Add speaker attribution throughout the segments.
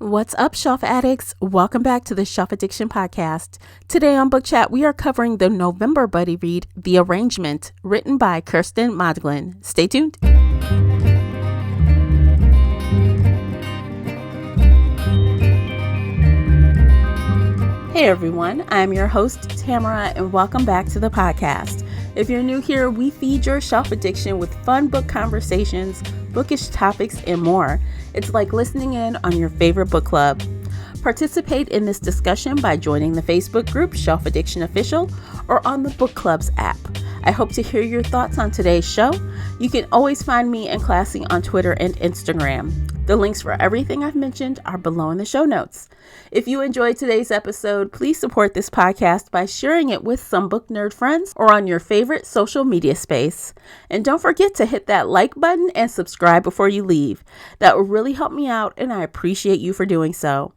Speaker 1: What's up, shelf addicts? Welcome back to the Shelf Addiction Podcast. Today on Book Chat, we are covering the November buddy read, The Arrangement, written by Kirsten Modglin. Stay tuned. Hey everyone, I'm your host, Tamara, and welcome back to the podcast. If you're new here, we feed your shelf addiction with fun book conversations, bookish topics, and more. It's like listening in on your favorite book club. Participate in this discussion by joining the Facebook group Shelf Addiction Official or on the Book Club's app. I hope to hear your thoughts on today's show. You can always find me and Classy on Twitter and Instagram. The links for everything I've mentioned are below in the show notes. If you enjoyed today's episode, please support this podcast by sharing it with some book nerd friends or on your favorite social media space. And don't forget to hit that like button and subscribe before you leave. That will really help me out, and I appreciate you for doing so.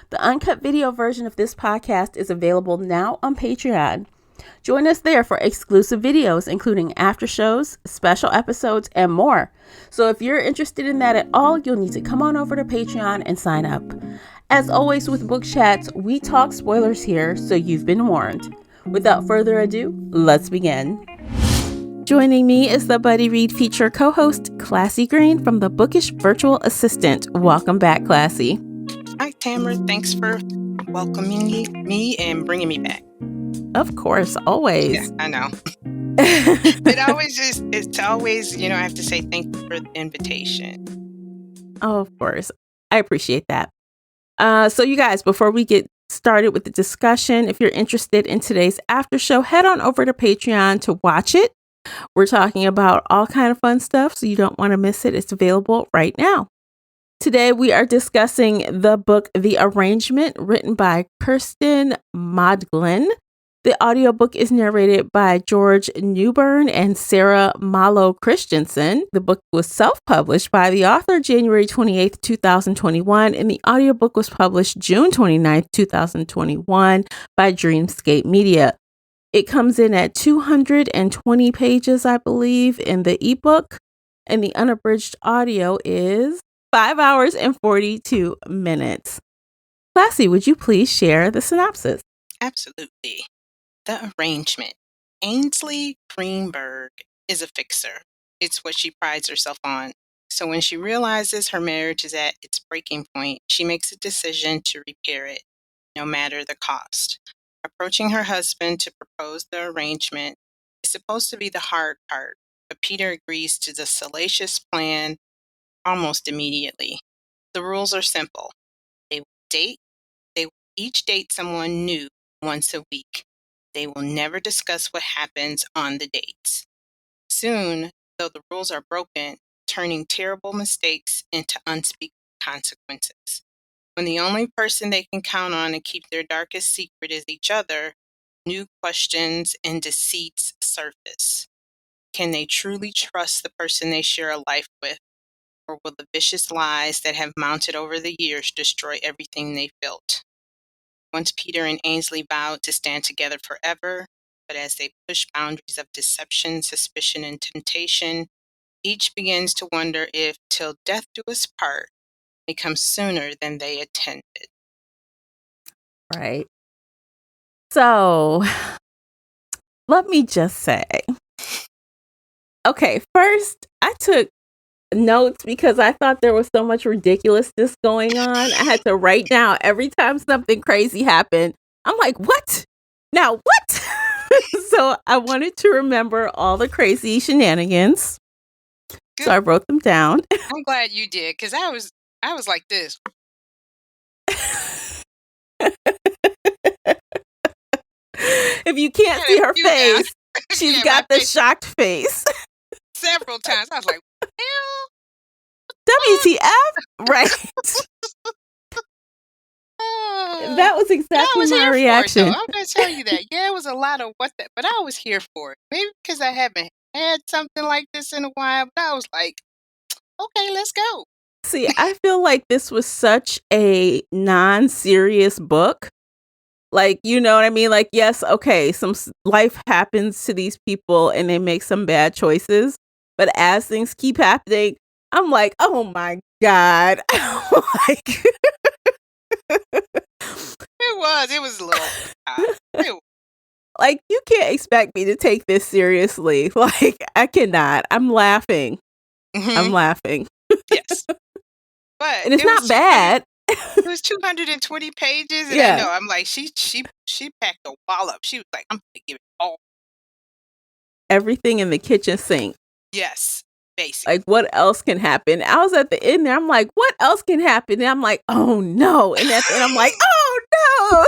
Speaker 1: The uncut video version of this podcast is available now on Patreon. Join us there for exclusive videos, including after shows, special episodes, and more. So if you're interested in that at all, you'll need to come on over to Patreon and sign up. As always with Book Chats, we talk spoilers here, so you've been warned. Without further ado, let's begin. Joining me is the Buddy Read feature co-host, Classy Green from the Bookish Virtual Assistant. Welcome back, Classy.
Speaker 2: Hi, Tamara. Thanks for welcoming me and bringing me back.
Speaker 1: Of course, always.
Speaker 2: Yeah, I know. It's always, I have to say thank you for the invitation.
Speaker 1: Oh, of course. I appreciate that. So you guys, before we get started with the discussion, if you're interested in today's after show, head on over to Patreon to watch it. We're talking about all kind of fun stuff, so you don't want to miss it. It's available right now. Today, we are discussing the book, The Arrangement, written by Kirsten Modglin. The audiobook is narrated by George Newbern and Sarah Malo Christensen. The book was self-published by the author January 28th, 2021, and the audiobook was published June 29th, 2021 by Dreamscape Media. It comes in at 220 pages, I believe, in the ebook, and the unabridged audio is 5 hours and 42 minutes. Classy, would you please share the synopsis?
Speaker 2: Absolutely. The Arrangement. Ainsley Greenberg is a fixer. It's what she prides herself on. So when she realizes her marriage is at its breaking point, she makes a decision to repair it, no matter the cost. Approaching her husband to propose the arrangement is supposed to be the hard part, but Peter agrees to the salacious plan almost immediately. The rules are simple. They will each date someone new once a week. They will never discuss what happens on the dates. Soon, though, the rules are broken, turning terrible mistakes into unspeakable consequences. When the only person they can count on to keep their darkest secret is each other, new questions and deceits surface. Can they truly trust the person they share a life with? Or will the vicious lies that have mounted over the years destroy everything they've built? Once Peter and Ainsley vowed to stand together forever, but as they push boundaries of deception, suspicion, and temptation, each begins to wonder if till death do us part may come sooner than they intended.
Speaker 1: Right. So, let me just say, okay, first, I took notes because I thought there was so much ridiculousness going on. I had to write down every time something crazy happened. I'm like, what? Now what? So I wanted to remember all the crazy shenanigans.
Speaker 2: Good.
Speaker 1: So I wrote them down.
Speaker 2: I'm glad you did, because I was like this.
Speaker 1: If you can't see her face, she's got the shocked face.
Speaker 2: Several times. I was like, hell?
Speaker 1: WTF? Right. That was exactly my reaction.
Speaker 2: I'm going to tell you that. Yeah, it was a lot of what that, but I was here for it. Maybe because I haven't had something like this in a while, but I was like, okay, let's go.
Speaker 1: See, I feel like this was such a non-serious book. Like, you know what I mean? Like, yes, okay, some life happens to these people and they make some bad choices. But as things keep happening, I'm like, oh my God. Like,
Speaker 2: It was a little over the top.
Speaker 1: Like, you can't expect me to take this seriously. Like, I cannot. I'm laughing. I'm laughing.
Speaker 2: Yes. But
Speaker 1: And it's not bad.
Speaker 2: It was 220 pages, and I
Speaker 1: Yeah.
Speaker 2: know, I'm like, she packed a wallop. She was like, "I'm gonna give it all."
Speaker 1: Everything in the kitchen sink.
Speaker 2: Yes, basically.
Speaker 1: Like, what else can happen? I was at the end there. I'm like, what else can happen? And I'm like, oh no. And at the end, I'm like, oh no.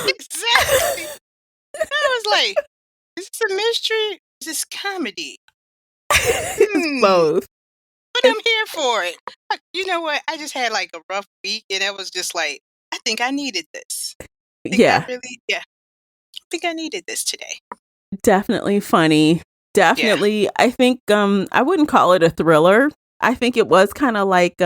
Speaker 2: Exactly. I was like, "Is this a mystery? Is this comedy?"
Speaker 1: It's both.
Speaker 2: But I'm here for it. You know what? I just had like a rough week, and I was just like, I think I needed this.
Speaker 1: Yeah.
Speaker 2: I think I needed this today.
Speaker 1: Definitely funny. Definitely. Yeah. I think I wouldn't call it a thriller. I think it was kind of like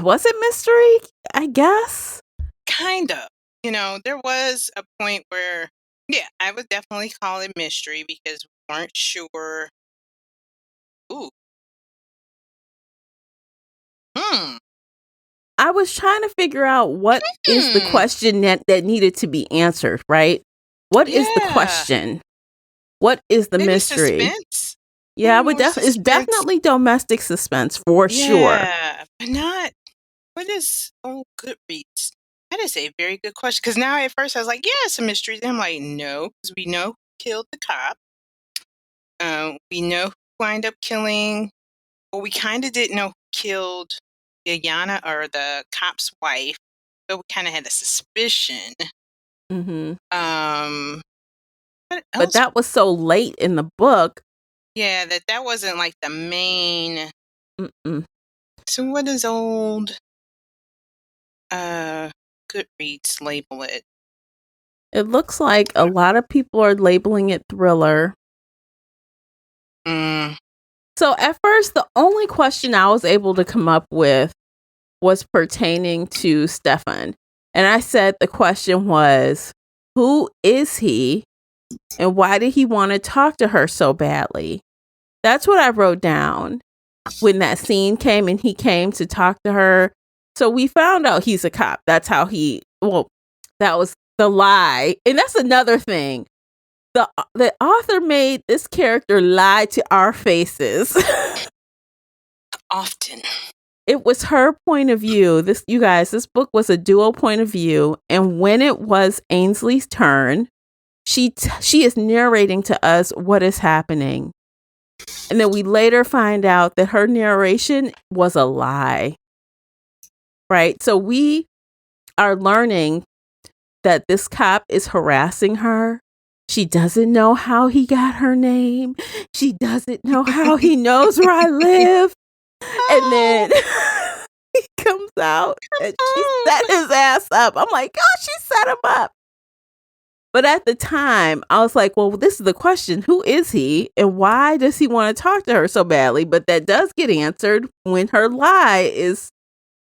Speaker 1: was it mystery? I guess.
Speaker 2: Kind of. There was a point where, yeah, I would definitely call it mystery because we weren't sure. Ooh.
Speaker 1: I was trying to figure out what is the question that needed to be answered, right? What is the question? What is the
Speaker 2: Maybe
Speaker 1: mystery?
Speaker 2: Suspense.
Speaker 1: Yeah, I would definitely. It's definitely domestic suspense for sure.
Speaker 2: Yeah, but not. What is Goodreads? That is a very good question. Because now at first I was like, yeah, it's a mystery. Then I'm like, no, because we know who killed the cop. We know who wound up killing. Well, we kind of didn't know who killed Yana or the cop's wife, but we kind of had a suspicion.
Speaker 1: Mm-hmm.
Speaker 2: But
Speaker 1: that was so late in the book.
Speaker 2: Yeah, that wasn't like the main.
Speaker 1: Mm-mm.
Speaker 2: So what does old Goodreads label it?
Speaker 1: It looks like a lot of people are labeling it thriller. So at first, the only question I was able to come up with was pertaining to Stefan. And I said the question was, who is he? And why did he want to talk to her so badly? That's what I wrote down when that scene came and he came to talk to her. So we found out he's a cop. That's how that was the lie. And that's another thing. The author made this character lie to our faces.
Speaker 2: Often.
Speaker 1: It was her point of view. This book was a dual point of view. And when it was Ainsley's turn, she is narrating to us what is happening. And then we later find out that her narration was a lie. Right? So we are learning that this cop is harassing her. She doesn't know how he got her name. She doesn't know how he knows where I live. And then he comes out and she set his ass up. I'm like, oh, she set him up. But at the time, I was like, well, this is the question. Who is he? And why does he want to talk to her so badly? But that does get answered when her lie is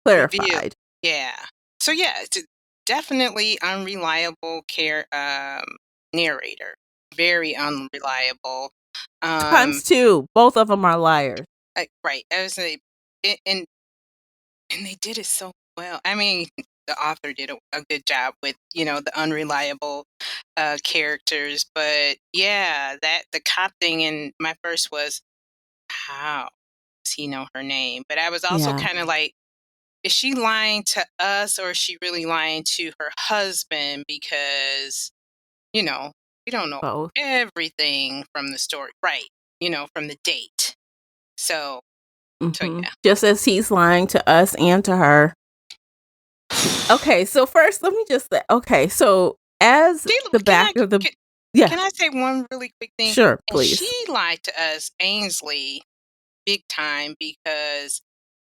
Speaker 1: clarified.
Speaker 2: Yeah. So, yeah, it's definitely unreliable narrator. Very unreliable.
Speaker 1: Times two. Both of them are liars.
Speaker 2: Right. I was like, and they did it so well. I mean, the author did a good job with, the unreliable characters. But yeah, the cop thing, and my first was, how does he know her name? But I was also kind of like, is she lying to us or is she really lying to her husband? Because, we don't know
Speaker 1: both.
Speaker 2: Everything from the story. Right. From the date. So,
Speaker 1: mm-hmm.
Speaker 2: Yeah.
Speaker 1: Just as he's lying to us and to her. Okay, so first, let me just say, so as the back of the...
Speaker 2: Can I say one really quick thing?
Speaker 1: Sure, please.
Speaker 2: And she lied to us, Ainsley, big time, because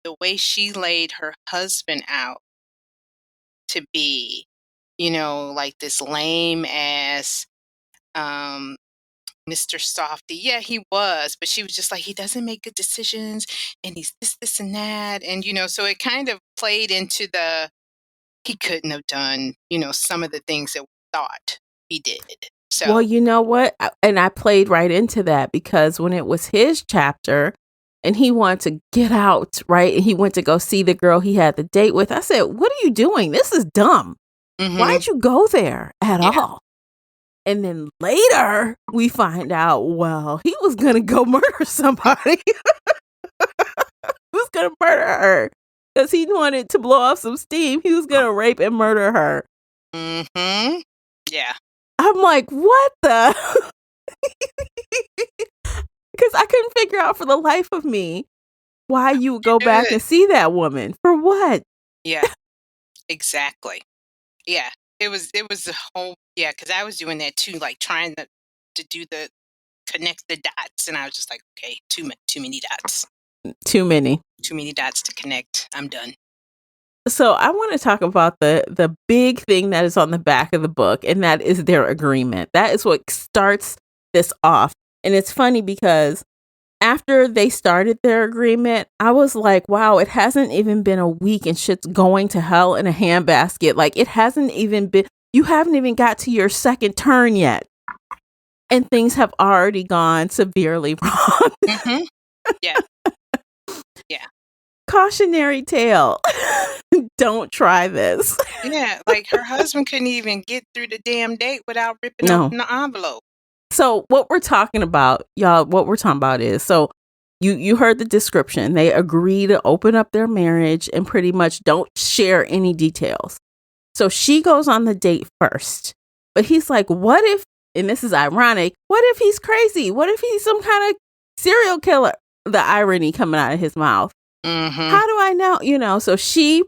Speaker 2: the way she laid her husband out to be, like this lame ass Mr. Softy. Yeah, he was, but she was just like, he doesn't make good decisions and he's this and that. And, so it kind of played into he couldn't have done, some of the things that we thought he did. So,
Speaker 1: well, you know what? And I played right into that because when it was his chapter and he wanted to get out, right? And he went to go see the girl he had the date with. I said, what are you doing? This is dumb. Why'd you go there at all? And then later we find out, well, he was going to go murder somebody. He was going to murder her because he wanted to blow off some steam. He was going to rape and murder her.
Speaker 2: Mm-hmm. Yeah.
Speaker 1: I'm like, what the? Because I couldn't figure out for the life of me why you would go back and see that woman. For what?
Speaker 2: Yeah, exactly. Yeah, it was a whole, because I was doing that too, like trying to do the connect the dots, and I was just like, okay, too many dots.
Speaker 1: Too many
Speaker 2: dots to connect. I'm done.
Speaker 1: So I want to talk about the big thing that is on the back of the book, and that is their agreement. That is what starts this off. And it's funny because after they started their agreement, I was like, wow, it hasn't even been a week and shit's going to hell in a handbasket. Like, it hasn't even been, you haven't even got to your second turn yet. And things have already gone severely wrong.
Speaker 2: Mm-hmm. Yeah. Yeah.
Speaker 1: Cautionary tale. Don't try this.
Speaker 2: Yeah, like her husband couldn't even get through the damn date without ripping open the envelope.
Speaker 1: So what we're talking about, y'all, is, so you heard the description. They agree to open up their marriage and pretty much don't share any details. So she goes on the date first. But he's like, what if, and this is ironic, what if he's crazy? What if he's some kind of serial killer? The irony coming out of his mouth.
Speaker 2: Mm-hmm.
Speaker 1: How do I know? So she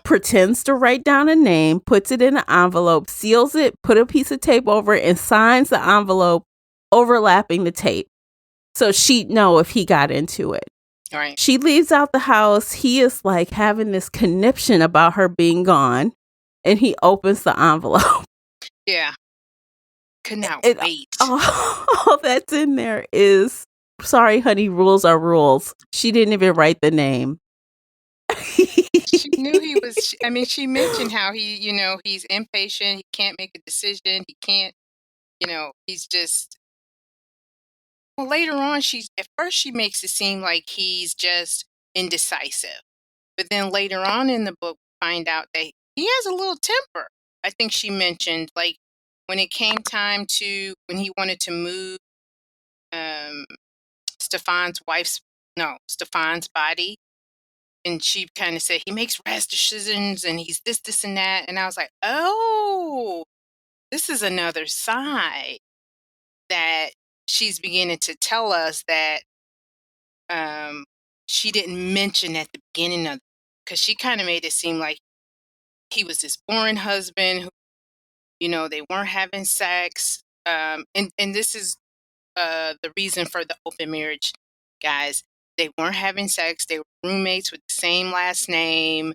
Speaker 1: pretends to write down a name, puts it in an envelope, seals it, put a piece of tape over it, and signs the envelope overlapping the tape. So she'd know if he got into it.
Speaker 2: Right.
Speaker 1: She leaves out the house. He is like having this conniption about her being gone, and he opens the envelope.
Speaker 2: Yeah. Could not wait.
Speaker 1: All that's in there is, sorry, honey, rules are rules. She didn't even write the name.
Speaker 2: She knew he was, I mean, she mentioned how he, he's impatient. He can't make a decision. He can't, he's just, well, later on, at first she makes it seem like he's just indecisive. But then later on in the book, find out that he has a little temper. I think she mentioned, like, when it came time when he wanted to move Stefan's body, and she kind of said he makes rash decisions and he's this and that, and I was like, oh, this is another side that she's beginning to tell us that she didn't mention at the beginning of, because she kind of made it seem like he was this boring husband who, they weren't having sex, and this is the reason for the open marriage, guys. They weren't having sex. They were roommates with the same last name,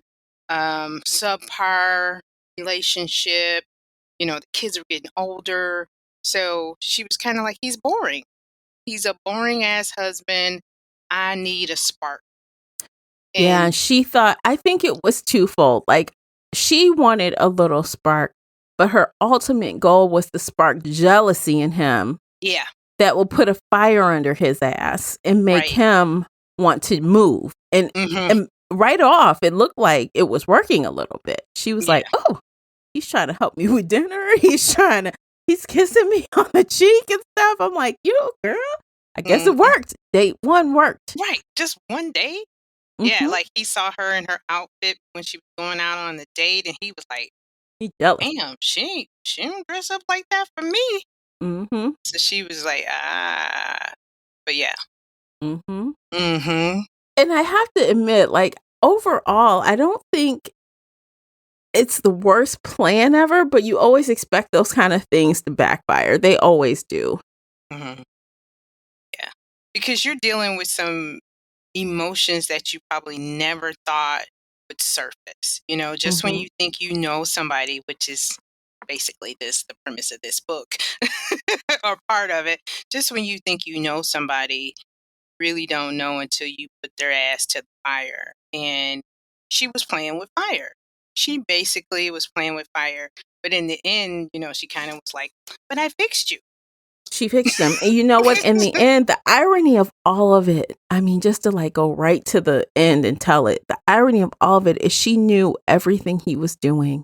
Speaker 2: subpar relationship. The kids are getting older. So she was kind of like, he's boring. He's a boring ass husband. I need a spark.
Speaker 1: And she thought, I think it was twofold. Like, she wanted a little spark, but her ultimate goal was to spark jealousy in him.
Speaker 2: Yeah.
Speaker 1: That will put a fire under his ass and make him want to move. And right off, it looked like it was working a little bit. She was like, oh, he's trying to help me with dinner. He's kissing me on the cheek and stuff. I'm like, girl, I guess it worked. Date one worked.
Speaker 2: Right. Just one day. Yeah, like he saw her in her outfit when she was going out on the date, and he was like, damn, she don't dress up like that for me.
Speaker 1: Mm-hmm.
Speaker 2: So she was like, but yeah.
Speaker 1: Mm-hmm.
Speaker 2: Mm-hmm.
Speaker 1: And I have to admit, like, overall, I don't think it's the worst plan ever, but you always expect those kind of things to backfire. They always do.
Speaker 2: Mm-hmm. Yeah. Because you're dealing with some emotions that you probably never thought would surface. Just when you think you know somebody, which is basically the premise of this book or part of it. Just when you think you know somebody, really don't know until you put their ass to the fire. And she was playing with fire. She basically was playing with fire. But in the end, she kind of was like, but I fixed you.
Speaker 1: She fixed him. And you know what? In the end, the irony of all of it, I mean, just to like go right to the end and tell it, the irony of all of it is she knew everything he was doing.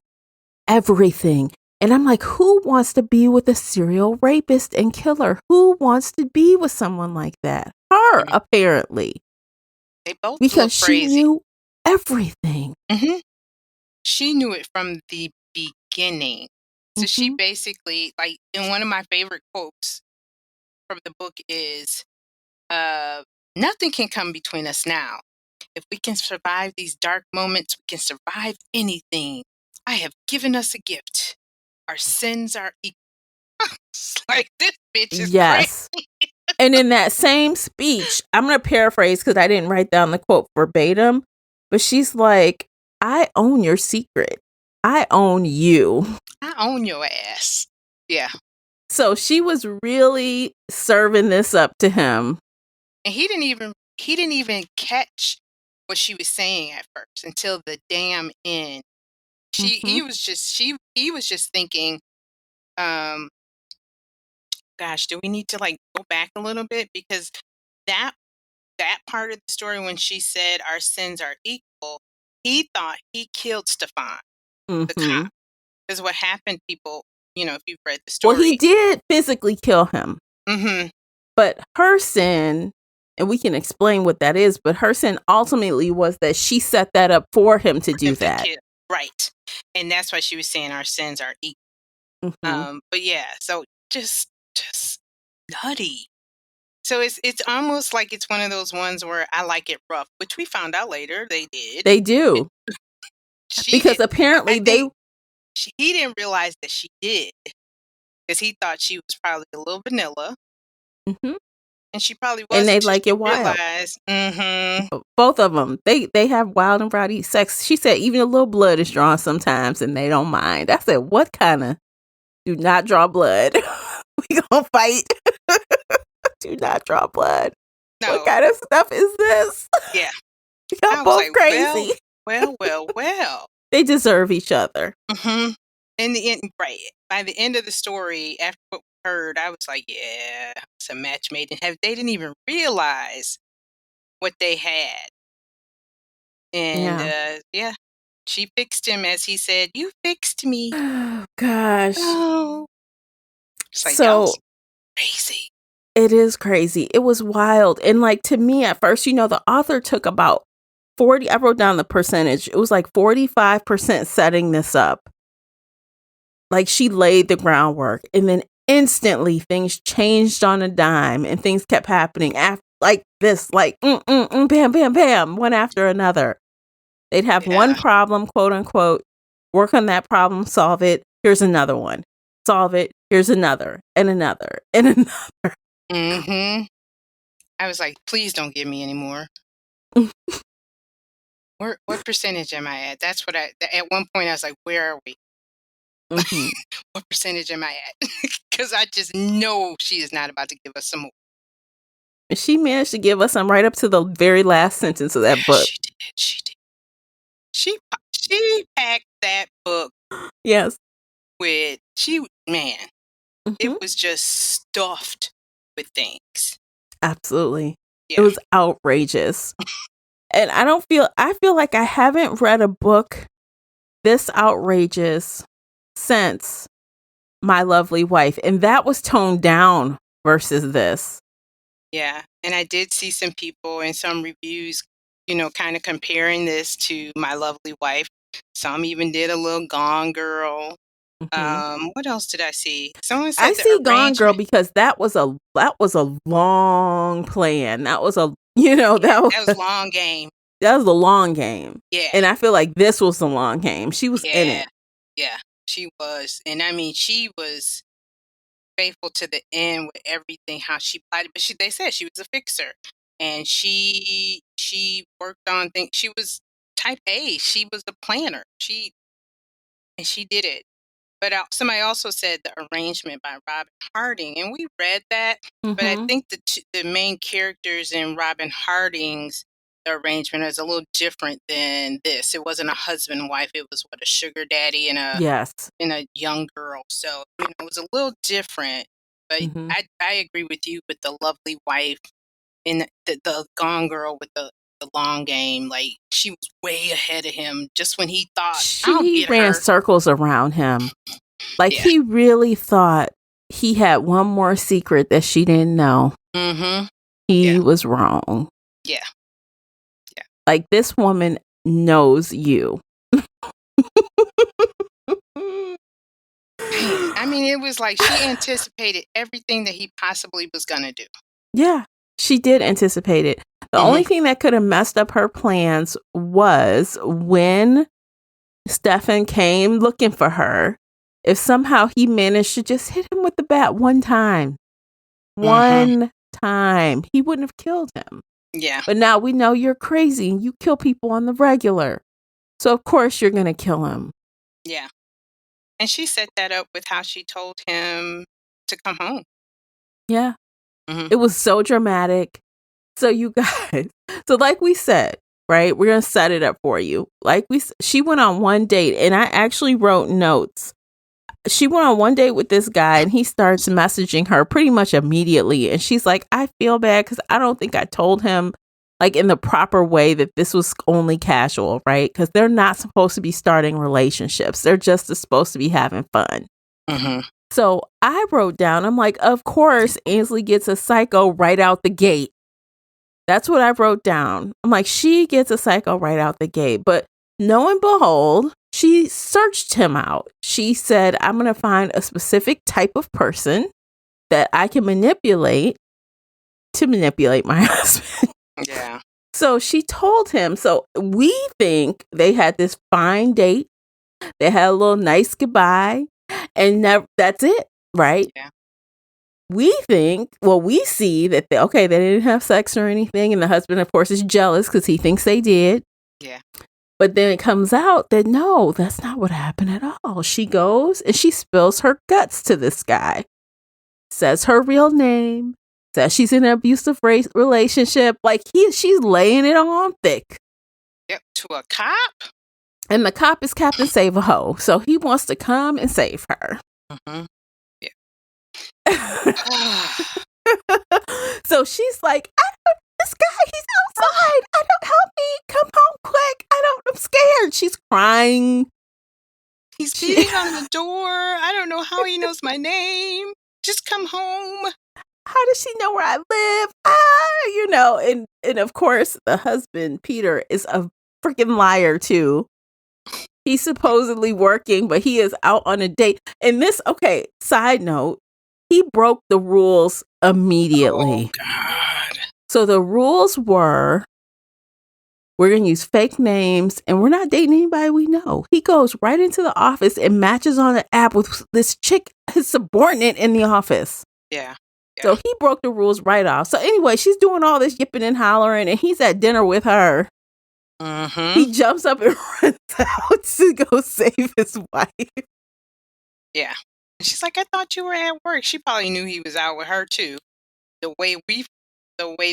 Speaker 1: Everything. And I'm like, who wants to be with a serial rapist and killer? Who wants to be with someone like that? Her, apparently.
Speaker 2: They both
Speaker 1: Because
Speaker 2: look
Speaker 1: she
Speaker 2: crazy.
Speaker 1: knew everything.
Speaker 2: Mm-hmm. She knew it from the beginning. So she basically, like, in one of my favorite quotes from the book is, nothing can come between us now. If we can survive these dark moments, we can survive anything. I have given us a gift. Our sins are equal. Like, this bitch is
Speaker 1: Yes.
Speaker 2: crazy.
Speaker 1: And in that same speech, I'm going to paraphrase because I didn't write down the quote verbatim, but she's like, I own your secret. I own you.
Speaker 2: I own your ass. Yeah.
Speaker 1: So she was really serving this up to him.
Speaker 2: And he didn't even catch what she was saying at first until the damn end. He was just thinking, gosh, do we need to like go back a little bit? Because that part of the story when she said our sins are equal, he thought he killed Stefan, the cop. Because what happened, people, if you've read the story.
Speaker 1: Well, he did physically kill him.
Speaker 2: Mm-hmm.
Speaker 1: But her sin, and we can explain what that is, but her sin ultimately was that she set that up for him to do that.
Speaker 2: Right. And that's why she was saying our sins are equal. But yeah, so just nutty. So it's almost like it's one of those ones where I like it rough, which we found out later they did.
Speaker 1: They do. Because apparently
Speaker 2: he didn't realize that she did, because he thought she was probably a little vanilla. And she probably was.
Speaker 1: And they like it wild. Both of them. They have wild and rowdy sex. She said even a little blood is drawn sometimes and they don't mind. I said, what kind of do not draw blood? We gonna fight. Do not draw blood. No. What kind of stuff is this?
Speaker 2: Yeah.
Speaker 1: Y'all both like, crazy.
Speaker 2: Well.
Speaker 1: They deserve each other.
Speaker 2: In the end, right. By the end of the story, after what we heard, I was like, yeah, it's a match made in heaven. They didn't even realize what they had. And yeah, she fixed him, as he said, you fixed me.
Speaker 1: Oh, gosh.
Speaker 2: Oh. It's like, that was crazy.
Speaker 1: It is crazy. It was wild. And like, to me at first, the author took about 40, I wrote down the percentage. It was like 45% setting this up. Like, she laid the groundwork and then instantly things changed on a dime and things kept happening after, like this, like bam, bam, bam, one after another. They'd have one problem, quote unquote, work on that problem, solve it. Here's another one. Solve it. Here's another and another and another.
Speaker 2: I was like, please don't give me any more. What percentage am I at? That's what at one point I was like, where are we? What percentage am I at? Because I just know she is not about to give us some more.
Speaker 1: She managed to give us some right up to the very last sentence of that book.
Speaker 2: She did. She packed that book.
Speaker 1: Yes.
Speaker 2: It was just stuffed with things.
Speaker 1: Absolutely. Yeah. It was outrageous. And I feel like I haven't read a book this outrageous since My Lovely Wife. And that was toned down versus this.
Speaker 2: Yeah. And I did see some people in some reviews, kind of comparing this to My Lovely Wife. Some even did a little Gone Girl. What else did I see? Someone said
Speaker 1: I see Gone Girl because that was a long plan. That was a that was
Speaker 2: long game.
Speaker 1: That was the long game.
Speaker 2: Yeah.
Speaker 1: And I feel like this was the long game. She was in it.
Speaker 2: Yeah, she was. And I mean, she was faithful to the end with everything, how she plotted. But they said she was a fixer. And she worked on things. She was type A. She was the planner. She did it. But somebody also said the arrangement by Robin Harding, and we read that. But I think the main characters in Robin Harding's arrangement is a little different than this. It wasn't a husband and wife. It was a sugar daddy and a young girl. So it was a little different. But I agree with you with the lovely wife and the Gone Girl with the long game. Like, she was way ahead of him just when he thought, I'll
Speaker 1: She
Speaker 2: get
Speaker 1: ran
Speaker 2: her.
Speaker 1: circles around him. Like,
Speaker 2: Yeah.
Speaker 1: he really thought he had one more secret that she didn't know. He was wrong.
Speaker 2: Yeah.
Speaker 1: Like, this woman knows you.
Speaker 2: I mean, it was like she anticipated everything that he possibly was going to do.
Speaker 1: Yeah, she did anticipate it. The only thing that could have messed up her plans was when Stefan came looking for her. If somehow he managed to just hit him with the bat one time, he wouldn't have killed him.
Speaker 2: Yeah.
Speaker 1: But now we know you're crazy and you kill people on the regular. So of course you're going to kill him.
Speaker 2: Yeah. And she set that up with how she told him to come home.
Speaker 1: Yeah. It was so dramatic. So you guys, so like we said, right? We're going to set it up for you. She went on one date and I actually wrote notes. She went on one date with this guy and he starts messaging her pretty much immediately. And she's like, I feel bad because I don't think I told him like in the proper way that this was only casual, right? Because they're not supposed to be starting relationships. They're just supposed to be having fun. So I wrote down, I'm like, of course, Ainsley gets a psycho right out the gate. That's what I wrote down. I'm like, she gets a psycho right out the gate. But lo and behold, she searched him out. She said, I'm going to find a specific type of person that I can manipulate to manipulate my husband.
Speaker 2: Yeah.
Speaker 1: So she told him. So we think they had this fine date. They had a little nice goodbye. And that's it, right?
Speaker 2: Yeah.
Speaker 1: We think, we see that they didn't have sex or anything. And the husband, of course, is jealous because he thinks they did.
Speaker 2: Yeah.
Speaker 1: But then it comes out that no, that's not what happened at all. She goes and she spills her guts to this guy. Says her real name. Says she's in an abusive relationship. Like she's laying it on thick.
Speaker 2: Yep, to a cop.
Speaker 1: And the cop is Captain Save-A-Ho. So he wants to come and save her.
Speaker 2: Yeah.
Speaker 1: So she's like, this guy, he's outside. Help me. Come home quick. I'm scared. She's crying.
Speaker 2: He's beating on the door. I don't know how he knows my name. Just come home.
Speaker 1: How does she know where I live? And of course, the husband, Peter, is a freaking liar too. He's supposedly working, but he is out on a date. And this, side note, he broke the rules immediately.
Speaker 2: Oh, God.
Speaker 1: So the rules were, we're going to use fake names and we're not dating anybody we know. He goes right into the office and matches on an app with this chick, his subordinate in the office.
Speaker 2: Yeah.
Speaker 1: So he broke the rules right off. So anyway, she's doing all this yipping and hollering and he's at dinner with her. He jumps up and runs out to go save his wife.
Speaker 2: Yeah. She's like, I thought you were at work. She probably knew he was out with her too. The way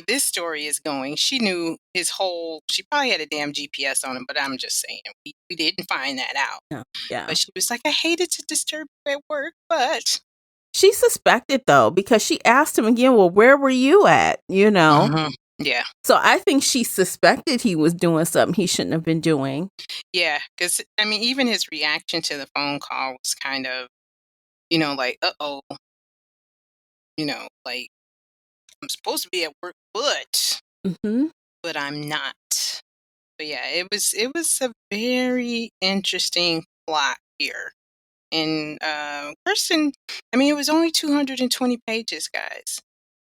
Speaker 2: this story is going, she knew she probably had a damn GPS on him, but I'm just saying, we didn't find that out.
Speaker 1: Yeah.
Speaker 2: But she was like, I hated to disturb you at work, but...
Speaker 1: She suspected, though, because she asked him again, well, where were you at?
Speaker 2: Yeah.
Speaker 1: So I think she suspected he was doing something he shouldn't have been doing.
Speaker 2: Yeah, because, I mean, even his reaction to the phone call was kind of, like, uh-oh. Like, I'm supposed to be at work, but I'm not. But yeah, it was a very interesting plot here. And Kirsten, I mean, it was only 220 pages, guys.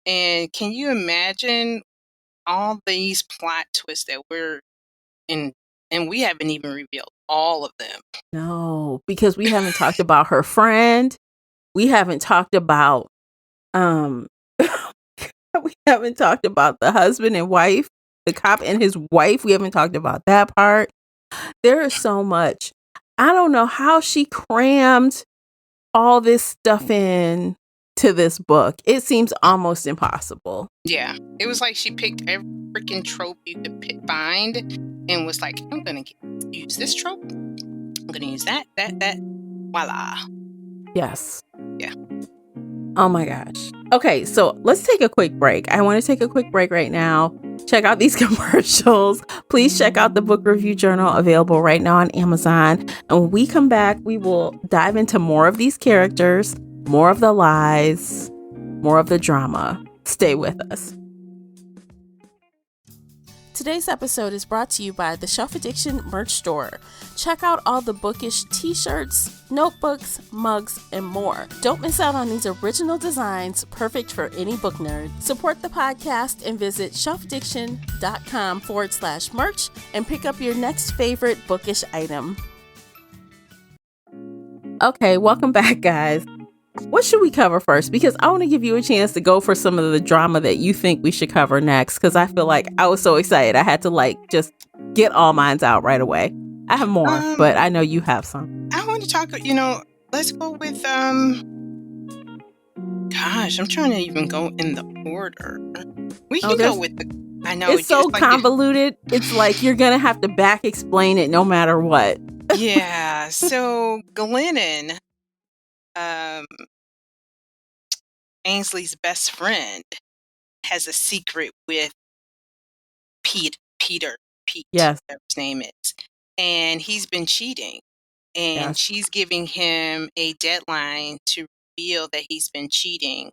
Speaker 2: And can you imagine all these plot twists that we're in? And we haven't even revealed all of them.
Speaker 1: No, because we haven't talked about her friend. We haven't talked about we haven't talked about the husband and wife, the cop and his wife. We haven't talked about that part. There is so much. I don't know how she crammed all this stuff in to this book. It seems almost impossible.
Speaker 2: Yeah, it was like she picked every freaking trope you could find and was like, I'm gonna use this trope. I'm gonna use that. Voila.
Speaker 1: Yes.
Speaker 2: Yeah.
Speaker 1: Oh my gosh. Okay, so let's take a quick break. I want to take a quick break right now. Check out these commercials. Please check out the book review journal available right now on Amazon. And when we come back, we will dive into more of these characters, more of the lies, more of the drama. Stay with us. Today's episode is brought to you by the Shelf Addiction merch store. Check out all the bookish t-shirts, notebooks, mugs, and more. Don't miss out on these original designs, perfect for any book nerd. Support the podcast and visit shelfaddiction.com/merch and pick up your next favorite bookish item. Okay, welcome back, guys. What should we cover first? Because I want to give you a chance to go for some of the drama that you think we should cover next. Because I feel like I was so excited. I had to just get all mine out right away. I have more, but I know you have some.
Speaker 2: I want to talk, let's go with, gosh, I'm trying to even go in the order. We can go with I know.
Speaker 1: It's so convoluted. It's like you're going to have to back explain it no matter what.
Speaker 2: Yeah. So Glennon, Ainsley's best friend, has a secret with Pete,
Speaker 1: yes,
Speaker 2: whatever his name is, and he's been cheating, and she's giving him a deadline to reveal that he's been cheating,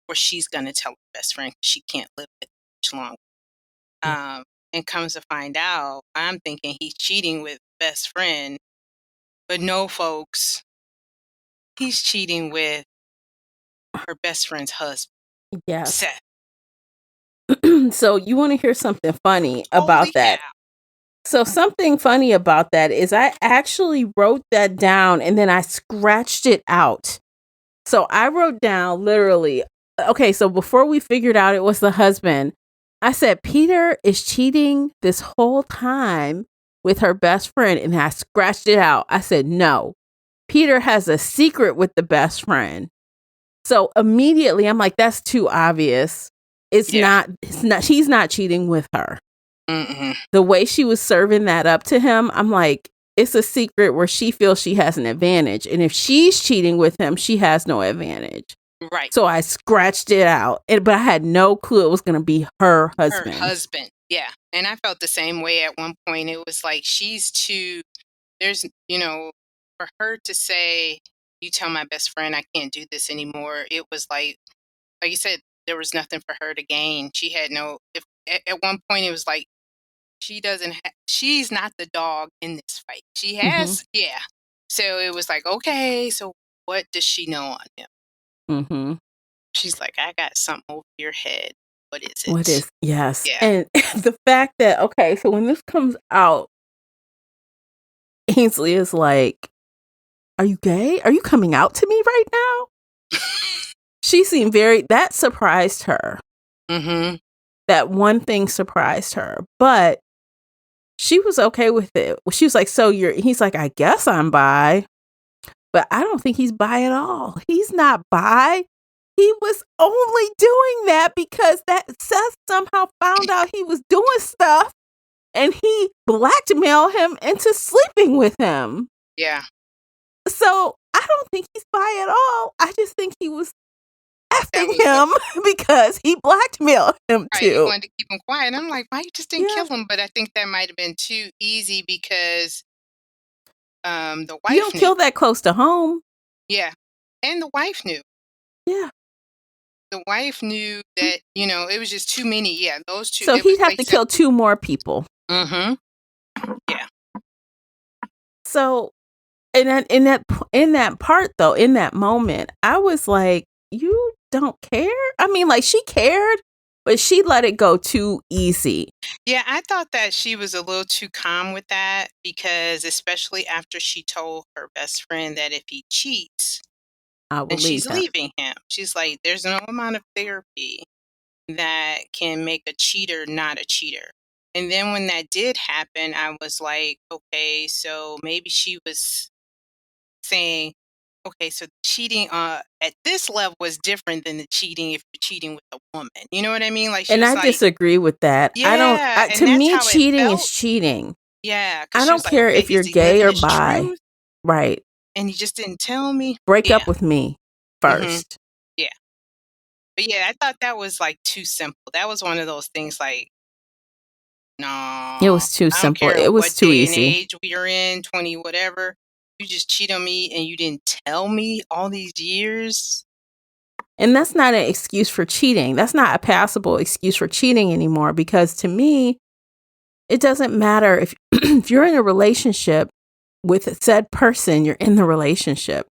Speaker 2: or she's gonna tell her best friend because she can't live with it much longer. And comes to find out, I'm thinking he's cheating with best friend, but no, folks, he's cheating with her best friend's husband.
Speaker 1: Yes.
Speaker 2: Seth.
Speaker 1: So you want to hear something funny about that?
Speaker 2: Cow.
Speaker 1: So something funny about that is I actually wrote that down and then I scratched it out. So I wrote down literally, okay, so before we figured out it was the husband, I said, Peter is cheating this whole time with her best friend. And I scratched it out. I said, no, Peter has a secret with the best friend. So immediately I'm like, that's too obvious. It's not, she's not cheating with her.
Speaker 2: Mm-mm.
Speaker 1: The way she was serving that up to him, I'm like, it's a secret where she feels she has an advantage. And if she's cheating with him, she has no advantage.
Speaker 2: Right.
Speaker 1: So I scratched it out. But I had no clue it was going to be her husband.
Speaker 2: Her husband. Yeah. And I felt the same way at one point. It was like, there's, for her to say, you tell my best friend I can't do this anymore. It was like you said, there was nothing for her to gain. She had at one point it was like, she's not the dog in this fight. She has, So it was like, okay, so what does she know on him?
Speaker 1: Mm-hmm.
Speaker 2: She's like, I got something over your head. What is it?
Speaker 1: What is, yes.
Speaker 2: Yeah.
Speaker 1: And the fact that, okay, so when this comes out, Ainsley is like, are you gay? Are you coming out to me right now? She seemed that surprised her.
Speaker 2: Mm-hmm.
Speaker 1: That one thing surprised her, but she was okay with it. She was like, he's like, I guess I'm bi, but I don't think he's bi at all. He's not bi. He was only doing that because that Seth somehow found out he was doing stuff and he blackmailed him into sleeping with him.
Speaker 2: Yeah.
Speaker 1: So I don't think he's bi at all. I just think he was effing him because he blackmailed him too.
Speaker 2: He wanted to keep him quiet. And I'm like, why you just didn't kill him? But I think that might have been too easy because the wife
Speaker 1: You don't kill that close to home.
Speaker 2: Yeah. And the wife knew.
Speaker 1: Yeah.
Speaker 2: The wife knew that, it was just too many. Yeah, those two.
Speaker 1: So he'd have to kill 2 more people.
Speaker 2: Mm-hmm. Yeah.
Speaker 1: So in that part though, in that moment, I was like, you don't care? I mean, like, she cared, but she let it go too easy.
Speaker 2: Yeah, I thought that she was a little too calm with that because especially after she told her best friend that if he cheats, then she's leaving him. She's like, there's no amount of therapy that can make a cheater not a cheater. And then when that did happen, I was like, okay, so maybe she was saying, okay, so cheating at this level was different than the cheating if you're cheating with a woman. You know what I mean? Like,
Speaker 1: I disagree with that.
Speaker 2: Yeah,
Speaker 1: to me, cheating is cheating.
Speaker 2: Yeah.
Speaker 1: I don't care if you're gay or bi. Right.
Speaker 2: And you just didn't tell me.
Speaker 1: Break up with me first.
Speaker 2: Mm-hmm. Yeah. But yeah, I thought that was like too simple. That was one of those things like, no,
Speaker 1: It was too
Speaker 2: I don't
Speaker 1: simple.
Speaker 2: care
Speaker 1: It was
Speaker 2: what
Speaker 1: too
Speaker 2: day and
Speaker 1: easy.
Speaker 2: age we are in, 20, whatever. You just cheat on me and you didn't tell me all these years.
Speaker 1: And that's not an excuse for cheating. That's not a passable excuse for cheating anymore, because to me, it doesn't matter if if you're in a relationship with said person, you're in the relationship.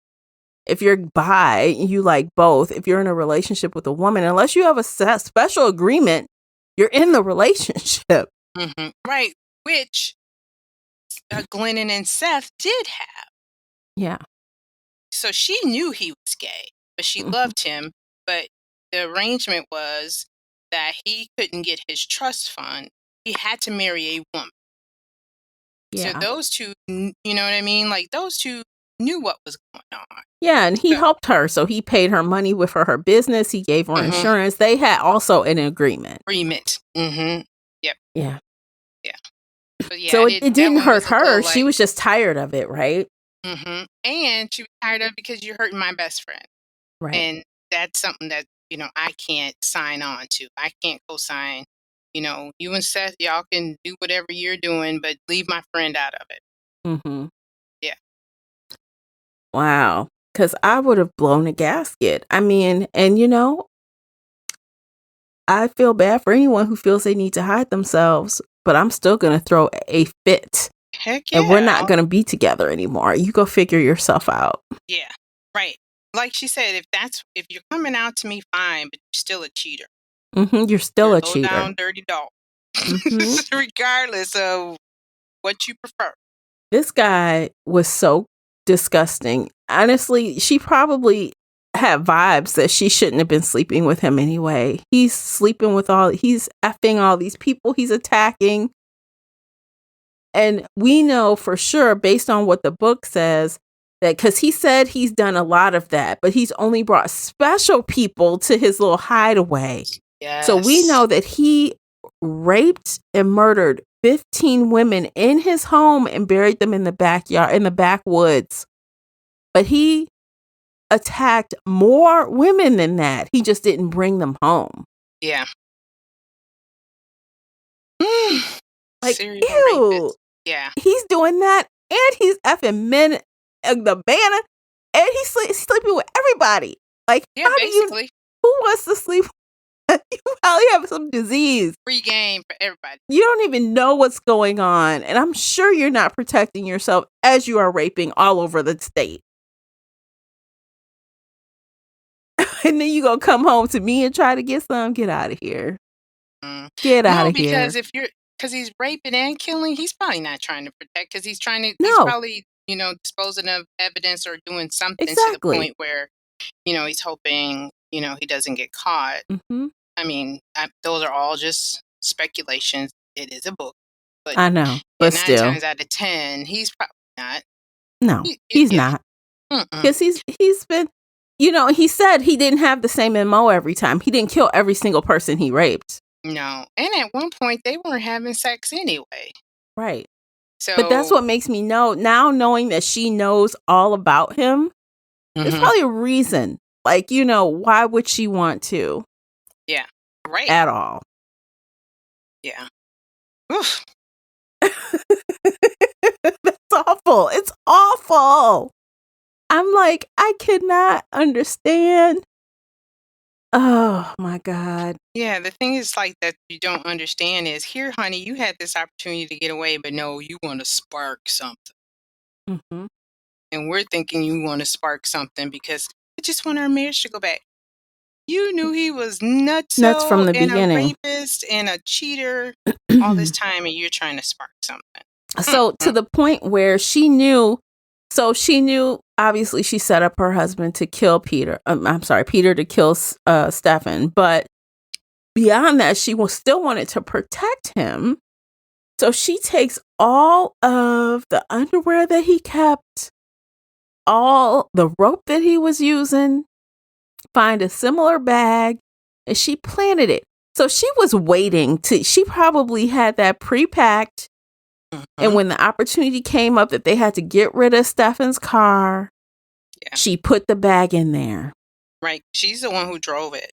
Speaker 1: If you're bi, you like both. If you're in a relationship with a woman, unless you have a special agreement, you're in the relationship.
Speaker 2: Mm-hmm. Right. Which Glennon and Seth did have.
Speaker 1: Yeah.
Speaker 2: So she knew he was gay, but she
Speaker 1: Mhm.
Speaker 2: loved him. But the arrangement was that he couldn't get his trust fund. He had to marry a woman. So
Speaker 1: Yeah.
Speaker 2: those two, you know what I mean? Like those two knew what was going on.
Speaker 1: Yeah, and he
Speaker 2: So,
Speaker 1: helped her. So he paid her money with her business. He gave her insurance. They had also an agreement.
Speaker 2: agreement. Mm-hmm. Yep.
Speaker 1: Yeah.
Speaker 2: Yeah. But yeah,
Speaker 1: So it
Speaker 2: that
Speaker 1: didn't
Speaker 2: one
Speaker 1: hurt
Speaker 2: was a little
Speaker 1: her. She
Speaker 2: like,
Speaker 1: was just tired of it, right?
Speaker 2: and she was tired of it because you're hurting my best friend.
Speaker 1: Right.
Speaker 2: And that's something that, I can't sign on to. I can't co-sign. You and Seth, y'all can do whatever you're doing, but leave my friend out of it.
Speaker 1: Mm-hmm.
Speaker 2: Yeah.
Speaker 1: Wow. Because I would have blown a gasket. I mean, and I feel bad for anyone who feels they need to hide themselves, but I'm still going to throw a fit.
Speaker 2: Heck
Speaker 1: And we're
Speaker 2: yeah.
Speaker 1: not going to be together anymore. You go figure yourself out.
Speaker 2: Yeah. Right. Like she said, if you're coming out to me, fine, but you're still a cheater.
Speaker 1: You're still
Speaker 2: You're
Speaker 1: a
Speaker 2: low
Speaker 1: cheater.
Speaker 2: down, dirty dog. Regardless of what you prefer.
Speaker 1: This guy was so disgusting. Honestly, she probably had vibes that she shouldn't have been sleeping with him anyway. He's effing all these people he's attacking. And we know for sure, based on what the book says, that because he said he's done a lot of that, but he's only brought special people to his little hideaway.
Speaker 2: Yes.
Speaker 1: So we know that he raped and murdered 15 women in his home and buried them in the backyard, in the backwoods. But he attacked more women than that. He just didn't bring them home.
Speaker 2: Yeah.
Speaker 1: Like,
Speaker 2: Serial
Speaker 1: ew.
Speaker 2: rapist. Yeah.
Speaker 1: He's doing that, and he's effing men, the banner, and he's sleeping with everybody. Like,
Speaker 2: Yeah, basically.
Speaker 1: Who wants to sleep? You probably have some disease.
Speaker 2: Free game for everybody.
Speaker 1: You don't even know what's going on, and I'm sure you're not protecting yourself as you are raping all over the state. And then you gonna come home to me and try to get some? Get out of here. Get out of here.
Speaker 2: No, because he's raping and killing, he's probably not trying to protect, because he's
Speaker 1: No.
Speaker 2: probably, disposing of evidence or doing something to the
Speaker 1: Exactly.
Speaker 2: point where, he's hoping, he doesn't get caught. I mean, those are all just speculations. It is a book. But
Speaker 1: I know, but
Speaker 2: 9
Speaker 1: still.
Speaker 2: times out of 10, he's probably not.
Speaker 1: No, he's not. Because he's been, he said he didn't have the same MO every time. He didn't kill every single person he raped.
Speaker 2: No. And at one point, they weren't having sex anyway.
Speaker 1: Right.
Speaker 2: So,
Speaker 1: but that's what makes me know, now knowing that she knows all about him, there's probably a reason. Like, why would she want to?
Speaker 2: Yeah. Right.
Speaker 1: At all.
Speaker 2: Yeah. Oof.
Speaker 1: That's awful. It's awful. I'm like, I could not understand. Oh my God.
Speaker 2: Yeah, the thing is like that you don't understand is, here, honey, you had this opportunity to get away, but no, you want to spark something. And we're thinking you want to spark something because I just want our marriage to go back. You knew he was nuts
Speaker 1: from the beginning.
Speaker 2: A rapist and a cheater all this time, and you're trying to spark something.
Speaker 1: So to the point where she knew, obviously she set up her husband to kill Peter. Peter to kill Stefan. But beyond that, she still wanted to protect him. So she takes all of the underwear that he kept, all the rope that he was using, find a similar bag, and she planted it. So she was waiting she probably had that pre-packed. And when the opportunity came up that they had to get rid of Stefan's car, she put the bag in there.
Speaker 2: Right. She's the one who drove it.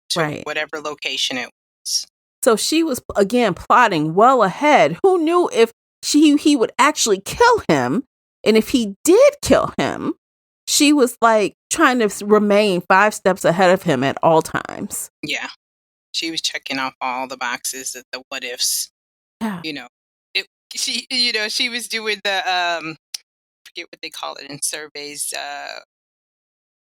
Speaker 2: to whatever location it was.
Speaker 1: So she was, again, plotting well ahead. Who knew if he would actually kill him? And if he did kill him, she was like trying to remain 5 steps ahead of him at all times.
Speaker 2: Yeah. She was checking off all the boxes of the what ifs.
Speaker 1: Yeah.
Speaker 2: She was doing the forget what they call it in surveys,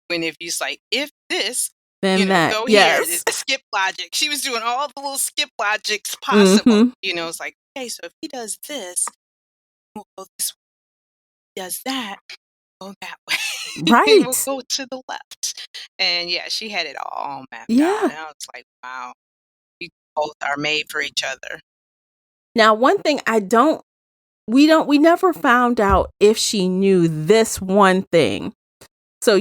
Speaker 2: when if you like, if this,
Speaker 1: Then that,
Speaker 2: go
Speaker 1: yes.
Speaker 2: here, skip logic. She was doing all the little skip logics possible. It's like, okay, so if he does this, we'll go this way. If he does that, go that way.
Speaker 1: Right.
Speaker 2: We'll go to the left. And yeah, she had it all mapped out. And I was like, wow, you both are made for each other.
Speaker 1: Now, one thing we never found out if she knew this one thing. So,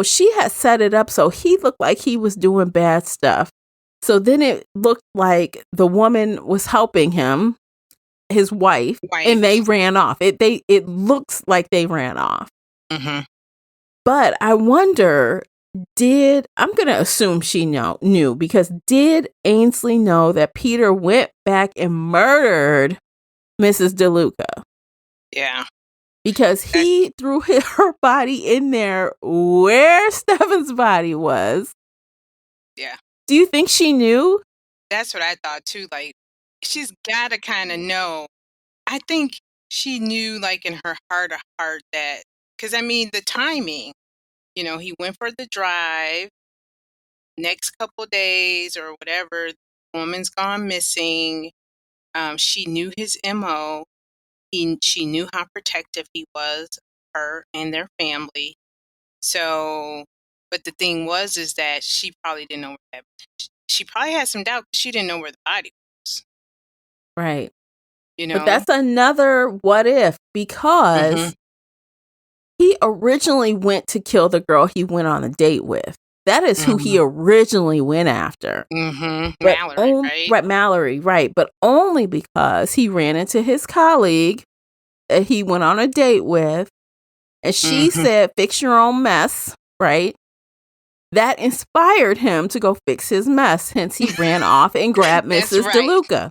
Speaker 1: she had set it up so he looked like he was doing bad stuff. So then it looked like the woman was helping him, his wife, and they ran off. It looks like they ran off.
Speaker 2: Mm-hmm.
Speaker 1: But I wonder, I'm going to assume she knew, because did Ainsley know that Peter went back and murdered Mrs. DeLuca?
Speaker 2: Yeah.
Speaker 1: Because he threw her body in there where Stefan's body was.
Speaker 2: Yeah.
Speaker 1: Do you think she knew?
Speaker 2: That's what I thought too. Like, she's got to kind of know. I think she knew, like, in her heart of heart that, because I mean, the timing, he went for the drive, next couple days or whatever, the woman's gone missing. She knew his MO. She knew how protective he was of her and their family. So, but the thing is that she probably didn't know where she probably had some doubt. She didn't know where the body was.
Speaker 1: Right. But that's another what if, because he originally went to kill the girl he went on a date with. That is who he originally went after.
Speaker 2: Mallory, right?
Speaker 1: Right, Mallory, right. But only because he ran into his colleague that he went on a date with. And she said, fix your own mess, right? That inspired him to go fix his mess. Hence, he ran off and grabbed Mrs. DeLuca.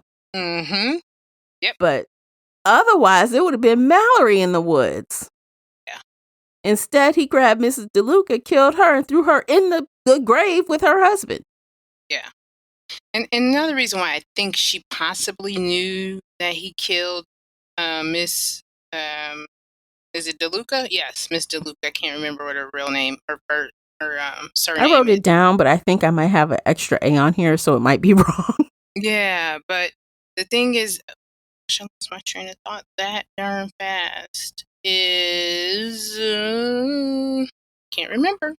Speaker 2: Yep.
Speaker 1: But otherwise, it would have been Mallory in the woods.
Speaker 2: Yeah.
Speaker 1: Instead, he grabbed Mrs. DeLuca, killed her, and threw her in the grave with her husband.
Speaker 2: Yeah. And another reason why I think she possibly knew that he killed Miss, is it DeLuca? Yes, Miss DeLuca. I can't remember what her real name, her surname.
Speaker 1: I wrote it down, but I think I might have an extra A on here, so it might be wrong.
Speaker 2: Yeah, but the thing is, I lost my train of thought that darn fast. Is can't remember.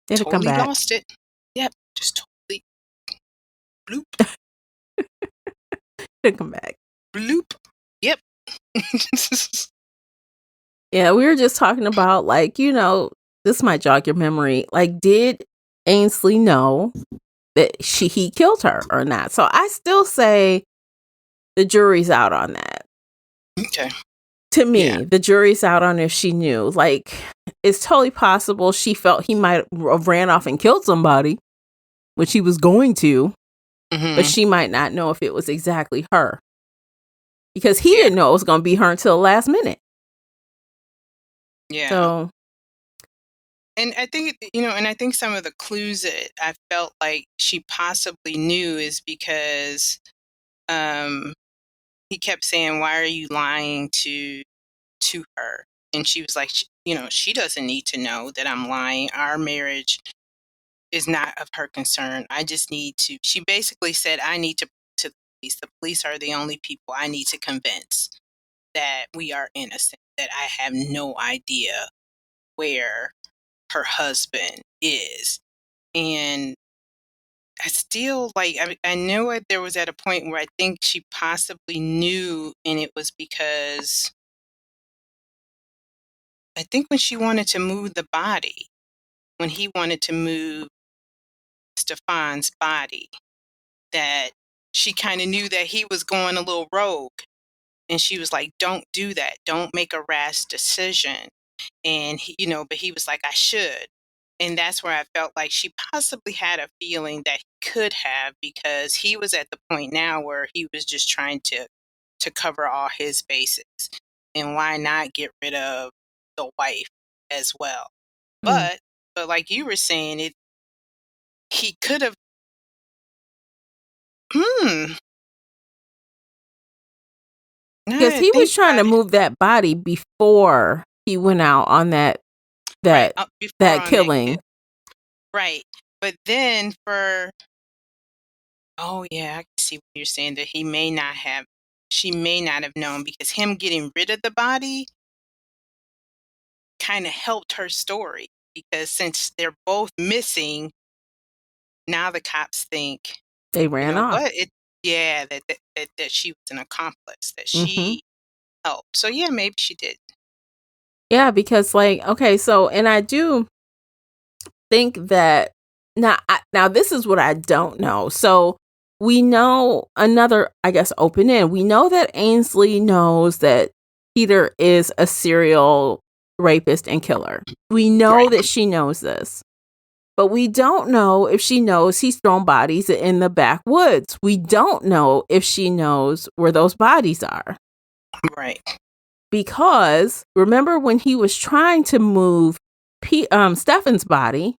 Speaker 1: It'll
Speaker 2: totally
Speaker 1: come back.
Speaker 2: Lost it. Yep, just totally bloop.
Speaker 1: It'll come back.
Speaker 2: Bloop. Yep.
Speaker 1: Yeah, we were just talking about, like, this might jog your memory. Like, did Ainsley know that he killed her or not? So I still say the jury's out on that.
Speaker 2: Okay.
Speaker 1: To me, the jury's out on if she knew. Like, it's totally possible she felt he might have ran off and killed somebody, which he was going to, but she might not know if it was exactly her. Because he didn't know it was going to be her until the last minute.
Speaker 2: Yeah.
Speaker 1: So,
Speaker 2: and I think, and I think some of the clues that I felt like she possibly knew is because he kept saying, why are you lying to her? And she was like, she doesn't need to know that I'm lying. Our marriage is not of her concern. I just need to, she basically said, I need to the police. The police are the only people I need to convince that we are innocent, that I have no idea where her husband is. And I still, like, I know there was at a point where I think she possibly knew, and it was because I think when she wanted to move the body, when he wanted to move Stefan's body, that she kind of knew that he was going a little rogue. And she was like, don't do that. Don't make a rash decision. And, he, but he was like, I should. And that's where I felt like she possibly had a feeling that he could have, because he was at the point now where he was just trying to cover all his bases. And why not get rid of the wife as well?
Speaker 1: Mm.
Speaker 2: But like you were saying, he could have. Hmm. Now
Speaker 1: Because
Speaker 2: that I
Speaker 1: he
Speaker 2: think
Speaker 1: was trying to
Speaker 2: about it,
Speaker 1: move that body before he went out on that
Speaker 2: right,
Speaker 1: that
Speaker 2: before
Speaker 1: that
Speaker 2: on that
Speaker 1: killing.
Speaker 2: kid, right. But then oh yeah, I can see what you're saying, that she may not have known, because him getting rid of the body kind of helped her story, because since they're both missing, now the cops think,
Speaker 1: They
Speaker 2: you
Speaker 1: ran
Speaker 2: know
Speaker 1: off.
Speaker 2: what, yeah, that she was an accomplice, that
Speaker 1: Hmm.
Speaker 2: she helped. So yeah, maybe she did.
Speaker 1: Yeah, because like, okay, so, and I do think that now this is what I don't know. So we know another, I guess, open end. We know that Ainsley knows that Peter is a serial rapist and killer. We know
Speaker 2: Right.
Speaker 1: that she knows this. But we don't know if she knows he's thrown bodies in the backwoods. We don't know if she knows where those bodies are.
Speaker 2: Right.
Speaker 1: Because remember when he was trying to move Stefan's body,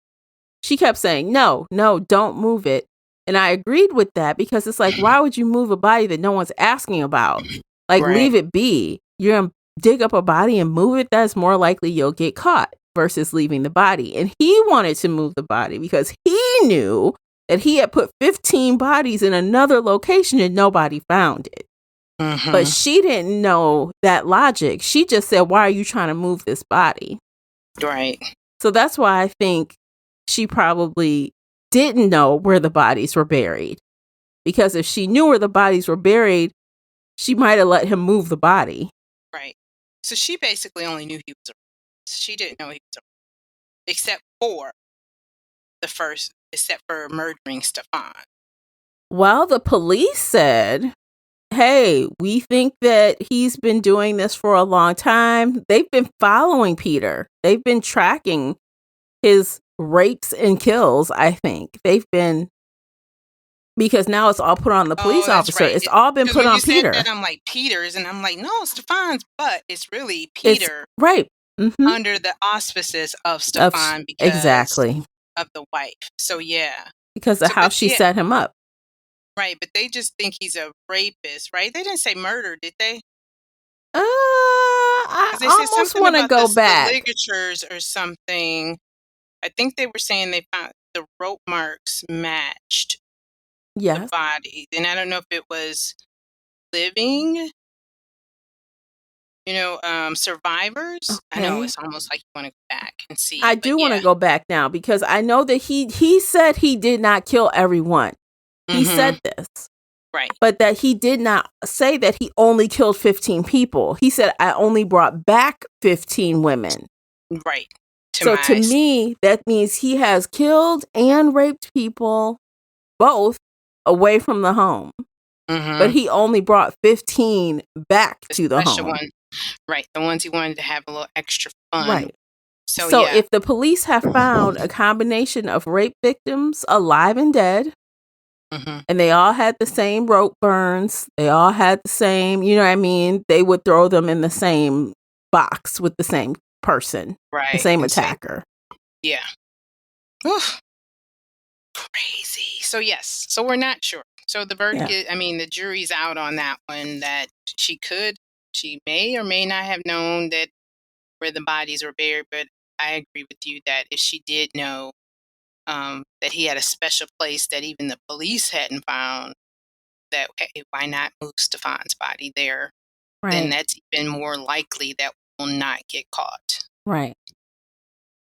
Speaker 1: she kept saying, no, don't move it. And I agreed with that, because it's like, why would you move a body that no one's asking about? Like,
Speaker 2: Right.
Speaker 1: leave it be. You're going to dig up a body and move it. That's more likely you'll get caught versus leaving the body. And he wanted to move the body because he knew that he had put 15 bodies in another location and nobody found it. But
Speaker 2: Mm-hmm.
Speaker 1: she didn't know that logic. She just said, why are you trying to move this body?
Speaker 2: Right.
Speaker 1: So that's why I think she probably didn't know where the bodies were buried. Because if she knew where the bodies were buried, she might have let him move the body.
Speaker 2: Right. So she basically only knew he was a rapist. She didn't know he was a rapist, except for murdering Stefan.
Speaker 1: Well, the police said, hey, we think that he's been doing this for a long time. They've been following Peter. They've been tracking his rapes and kills, I think. They've been, because now it's all put on the
Speaker 2: Oh,
Speaker 1: police
Speaker 2: that's
Speaker 1: officer.
Speaker 2: right.
Speaker 1: It's all been
Speaker 2: Because
Speaker 1: put
Speaker 2: when you
Speaker 1: on
Speaker 2: said
Speaker 1: Peter.
Speaker 2: that, I'm like, Peter's, and I'm like, no, Stefan's, but it's really
Speaker 1: It's
Speaker 2: Peter
Speaker 1: right. Mm-hmm.
Speaker 2: under the auspices of Stefan because
Speaker 1: Exactly.
Speaker 2: of the wife. So yeah.
Speaker 1: Because of
Speaker 2: So,
Speaker 1: how
Speaker 2: but
Speaker 1: she
Speaker 2: yeah,
Speaker 1: set him up.
Speaker 2: right. But they just think he's a rapist, right? They didn't say murder, did they?
Speaker 1: I
Speaker 2: Because they said
Speaker 1: almost
Speaker 2: something
Speaker 1: want to
Speaker 2: about
Speaker 1: go
Speaker 2: the
Speaker 1: back.
Speaker 2: ligatures or something. I think they were saying they found the rope marks matched the
Speaker 1: Yes.
Speaker 2: body. And I don't know if it was living, survivors. I know
Speaker 1: Okay.
Speaker 2: it's almost like you want to go back and see,
Speaker 1: I
Speaker 2: but
Speaker 1: do want to
Speaker 2: yeah.
Speaker 1: go back now because I know that he said he did not kill everyone. He
Speaker 2: Mm-hmm.
Speaker 1: said this,
Speaker 2: Right.
Speaker 1: but that he did not say that he only killed 15 people. He said, I only brought back 15 women.
Speaker 2: Right.
Speaker 1: So to me, that means he has killed and raped people, both away from the home. But
Speaker 2: Mm-hmm.
Speaker 1: he only brought 15 back
Speaker 2: The
Speaker 1: to the
Speaker 2: special
Speaker 1: home.
Speaker 2: one. Right. The ones he wanted to have a little extra fun.
Speaker 1: Right.
Speaker 2: So
Speaker 1: So
Speaker 2: yeah.
Speaker 1: if the police have found a combination of rape victims, alive and dead,
Speaker 2: Mm-hmm.
Speaker 1: and they all had the same rope burns, they all had the same, you know what I mean? They would throw them in the same box with the same person, the
Speaker 2: Right.
Speaker 1: same
Speaker 2: And same.
Speaker 1: attacker.
Speaker 2: Yeah. Oof. Crazy. So yes. So we're not sure. So the verdict
Speaker 1: Yeah.
Speaker 2: is, the jury's out on that one, that she may or may not have known that where the bodies were buried, but I agree with you that if she did know that he had a special place that even the police hadn't found, that hey, why not move Stefan's body there? Then
Speaker 1: Right.
Speaker 2: that's even more likely that will not get caught.
Speaker 1: Right.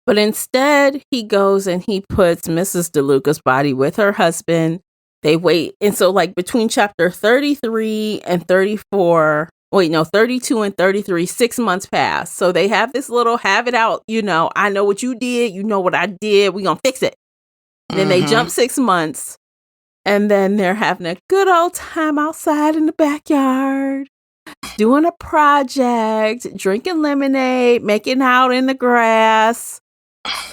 Speaker 1: But instead, he goes and he puts Mrs. DeLuca's body with her husband. They wait. And so, like, between chapter 33 and 34, 32 and 33, 6 months pass. So they have this little have it out, I know what you did. You know what I did. We're going to fix it. And then they jump 6 months. And then they're having a good old time outside in the backyard, doing a project, drinking lemonade, making out in the grass.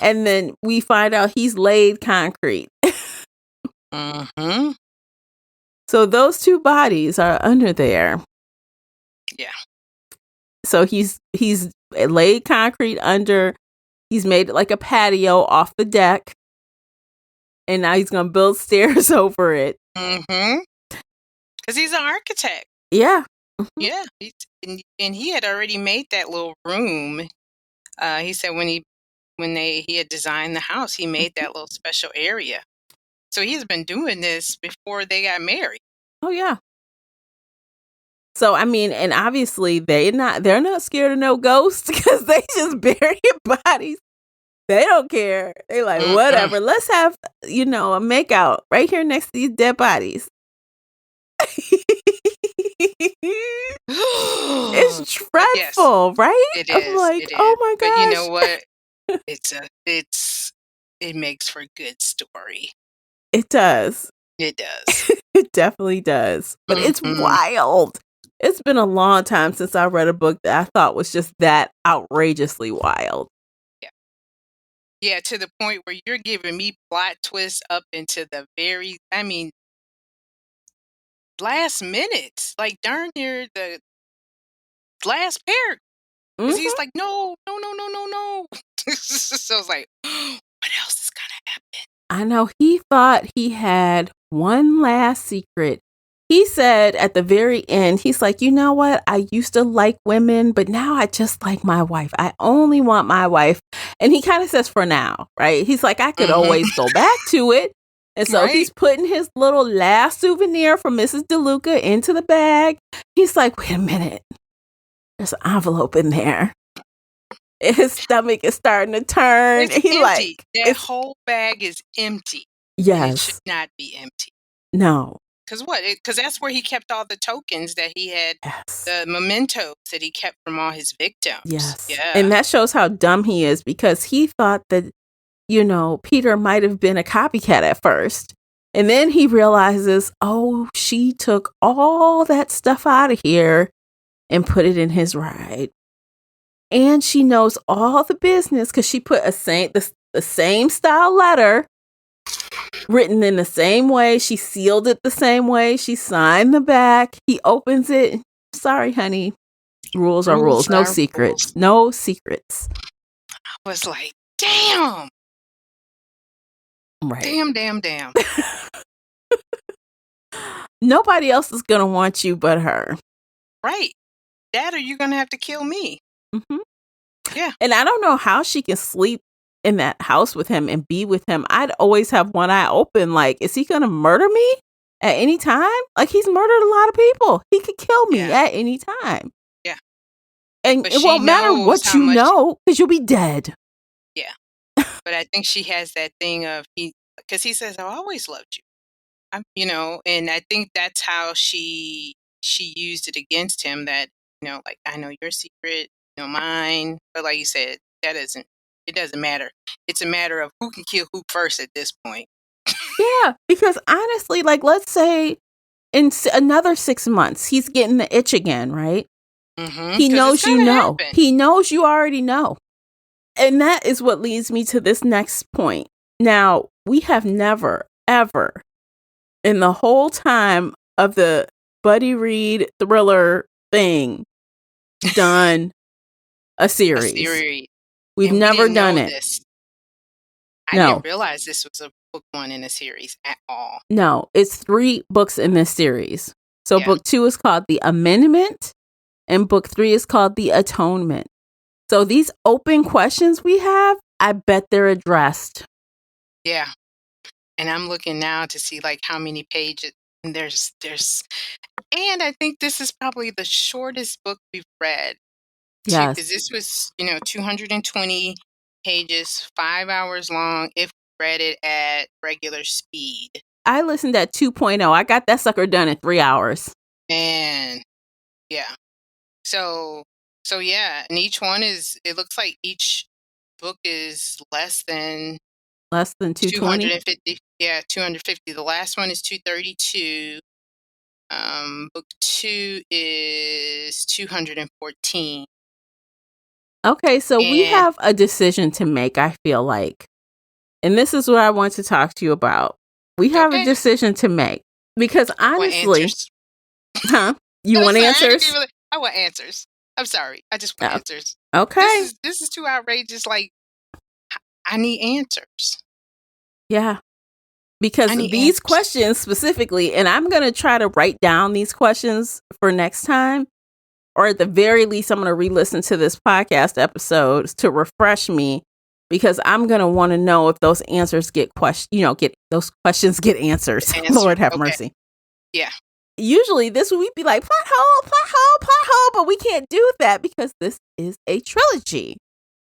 Speaker 1: And then we find out he's laid concrete.
Speaker 2: Mm-hmm.
Speaker 1: So those two bodies are under there.
Speaker 2: Yeah.
Speaker 1: So he's laid concrete under. He's made it like a patio off the deck. And now he's going to build stairs over it.
Speaker 2: Mm-hmm. Because he's an architect.
Speaker 1: Yeah.
Speaker 2: Mm-hmm. Yeah. And he had already made that little room. He said when he had designed the house, he made that little special area. So he's been doing this before they got married.
Speaker 1: Oh, yeah. So, I mean, and obviously they're not scared of no ghosts because they just bury bodies. They don't care. They like, whatever. Let's have, a makeout right here next to these dead bodies. It's dreadful, right?
Speaker 2: It
Speaker 1: I'm
Speaker 2: is.
Speaker 1: like,
Speaker 2: it is.
Speaker 1: oh my gosh.
Speaker 2: But you know what? It makes for a good story.
Speaker 1: It does.
Speaker 2: It does.
Speaker 1: It definitely does. But it's wild. It's been a long time since I read a book that I thought was just that outrageously wild.
Speaker 2: Yeah. Yeah, to the point where you're giving me plot twists up into the last minute, like darn near the last paragraph. Because he's like, no. So I was like, what else is going to happen?
Speaker 1: I know he thought he had one last secret. He said at the very end, he's like, you know what? I used to like women, but now I just like my wife. I only want my wife. And he kind of says for now, right? He's like, I could always go back to it. And so he's putting his little last souvenir from Mrs. DeLuca into the bag. He's like, wait a minute. There's an envelope in there. His stomach is starting to turn.
Speaker 2: It's empty. That whole bag is empty.
Speaker 1: Yes.
Speaker 2: It should not be empty.
Speaker 1: No.
Speaker 2: Because what? Because that's where he kept all the tokens that he had, the mementos that he kept from all his victims.
Speaker 1: Yes.
Speaker 2: Yeah.
Speaker 1: And that shows how dumb he is because he thought that, Peter might have been a copycat at first. And then he realizes, oh, she took all that stuff out of here and put it in his ride. And she knows all the business because she put the same style letter written in the same way. She sealed it the same way. She signed the back. He opens it. Sorry, honey. Rules are rules. No secrets. No secrets.
Speaker 2: I was like, damn.
Speaker 1: Right.
Speaker 2: Damn.
Speaker 1: Nobody else is going to want you but her.
Speaker 2: Right. Dad, are you going to have to kill me?
Speaker 1: Mm-hmm.
Speaker 2: Yeah.
Speaker 1: And I don't know how she can sleep in that house with him and be with him. I'd always have one eye open. Like, is he going to murder me at any time? Like, he's murdered a lot of people. He could kill me at any time.
Speaker 2: Yeah.
Speaker 1: And it won't matter what you know because you'll be dead.
Speaker 2: Yeah. But I think she has that thing of because he says, I always loved you. And I think that's how she used it against him, that, like, I know your secret, mine. But like you said, it doesn't matter. It's a matter of who can kill who first at this point.
Speaker 1: Yeah, because honestly, like, let's say in another 6 months, he's getting the itch again, right?
Speaker 2: Mm-hmm,
Speaker 1: he knows you know. He knows you already know. And that is what leads me to this next point. Now, we have never, ever, in the whole time of the Buddy Reed thriller thing, done a series. We've never done it.
Speaker 2: I didn't realize this was a book one in a series at all.
Speaker 1: No, it's 3 books in this series. So book 2 is called The Amendment, and book 3 is called The Atonement. So these open questions we have, I bet they're addressed.
Speaker 2: Yeah. And I'm looking now to see like how many pages. And there's and I think this is probably the shortest book we've read.
Speaker 1: Yes.
Speaker 2: Because this was, 220 pages, 5 hours long if we read it at regular speed.
Speaker 1: I listened at 2.0. I got that sucker done in 3 hours.
Speaker 2: And yeah. So yeah, and it looks like each book is less than
Speaker 1: 220.
Speaker 2: 250. Yeah, 250. The last one is 232. Book 2 is 214.
Speaker 1: Okay, so we
Speaker 2: And
Speaker 1: have a decision to make, I feel like. And this is what I want to talk to you about. We have a
Speaker 2: okay,
Speaker 1: decision to make because
Speaker 2: I want
Speaker 1: honestly,
Speaker 2: answers.
Speaker 1: huh? You
Speaker 2: I'm
Speaker 1: want
Speaker 2: sorry, I didn't
Speaker 1: answers?
Speaker 2: even I want answers. I'm sorry. I just want
Speaker 1: Oh,
Speaker 2: answers.
Speaker 1: okay.
Speaker 2: This is too outrageous. Like, I need answers.
Speaker 1: Yeah.
Speaker 2: I
Speaker 1: Because
Speaker 2: need
Speaker 1: these
Speaker 2: answers.
Speaker 1: questions specifically, and I'm going to try to write down these questions for next time, or at the very least, I'm going to re listen to this podcast episode to refresh me because I'm going to want to know if those answers get get those questions get answers.
Speaker 2: Answer.
Speaker 1: Lord have
Speaker 2: Okay.
Speaker 1: mercy.
Speaker 2: Yeah.
Speaker 1: Usually this we'd be like plot hole, plot hole, plot hole, but we can't do that because this is a trilogy.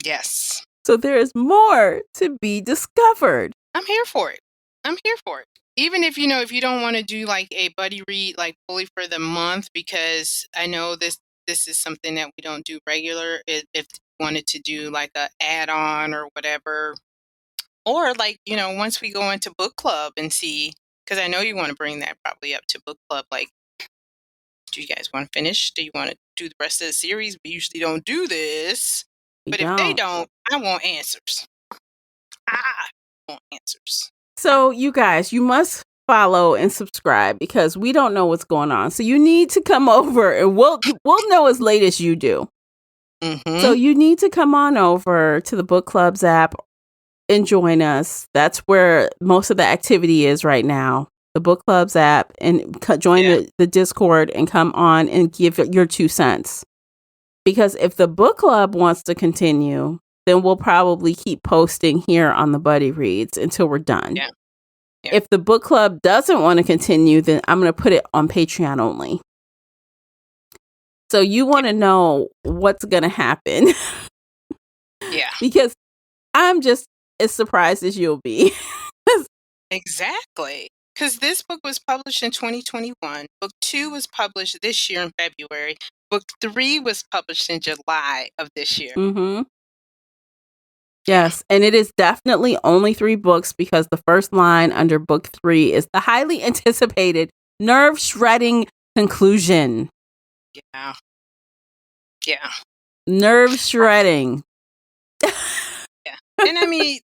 Speaker 2: Yes.
Speaker 1: So there is more to be discovered.
Speaker 2: I'm here for it. I'm here for it. Even if if you don't want to do like a buddy read like fully for the month, because I know this is something that we don't do regular. If you wanted to do like a add on or whatever, or like once we go into book club and see, because I know you want to bring that probably up to book club. Like, do you guys want to finish? Do you want to do the rest of the series? We usually don't do this,
Speaker 1: We
Speaker 2: but if they
Speaker 1: don't.
Speaker 2: don't, I want answers. I want answers.
Speaker 1: So you guys, you must follow and subscribe because we don't know what's going on. So you need to come over and we'll know as late as you do.
Speaker 2: Mm-hmm.
Speaker 1: So you need to come on over to the book clubs app and join us. That's where most of the activity is right now. The book clubs app, and join the Discord and come on and give your 2 cents. Because if the book club wants to continue, then we'll probably keep posting here on the Buddy Reads until we're done.
Speaker 2: Yeah. Yeah.
Speaker 1: If the book club doesn't want to continue, then I'm going to put it on Patreon only. So you want to know what's going to happen.
Speaker 2: Yeah.
Speaker 1: Because I'm just as surprised as you'll be.
Speaker 2: Exactly. Because this book was published in 2021. Book 2 was published this year in February. Book 3 was published in July of this year.
Speaker 1: Mm-hmm. Yes, and it is definitely only 3 books because the first line under book 3 is the highly anticipated, nerve-shredding conclusion.
Speaker 2: Yeah. Yeah.
Speaker 1: Nerve-shredding.
Speaker 2: Yeah. And I mean,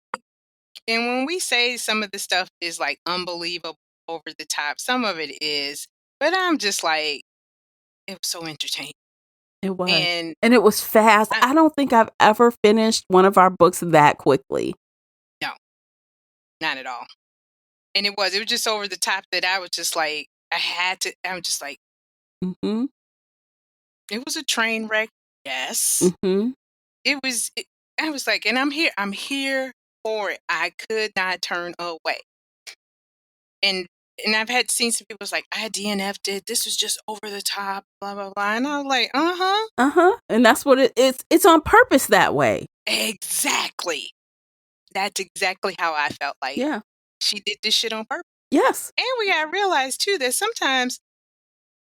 Speaker 2: and when we say some of the stuff is like unbelievable, over the top, some of it is, but I'm just like, it was so entertaining.
Speaker 1: It was.
Speaker 2: And
Speaker 1: it was fast. I don't think I've ever finished one of our books that quickly.
Speaker 2: No, not at all. And it was just over the top that I was just like, I'm just like,
Speaker 1: Mm-hmm.
Speaker 2: it was a train wreck. Yes.
Speaker 1: Mm-hmm.
Speaker 2: I was like, and I'm here for it. I could not turn away. And I've had seen some people's like, I DNF'd it. This was just over the top, blah, blah, blah. And I was like, uh-huh.
Speaker 1: Uh-huh. And that's what it is. It's on purpose that way.
Speaker 2: Exactly. That's exactly how I felt like.
Speaker 1: Yeah.
Speaker 2: She did this shit on purpose.
Speaker 1: Yes.
Speaker 2: And we gotta realize too that sometimes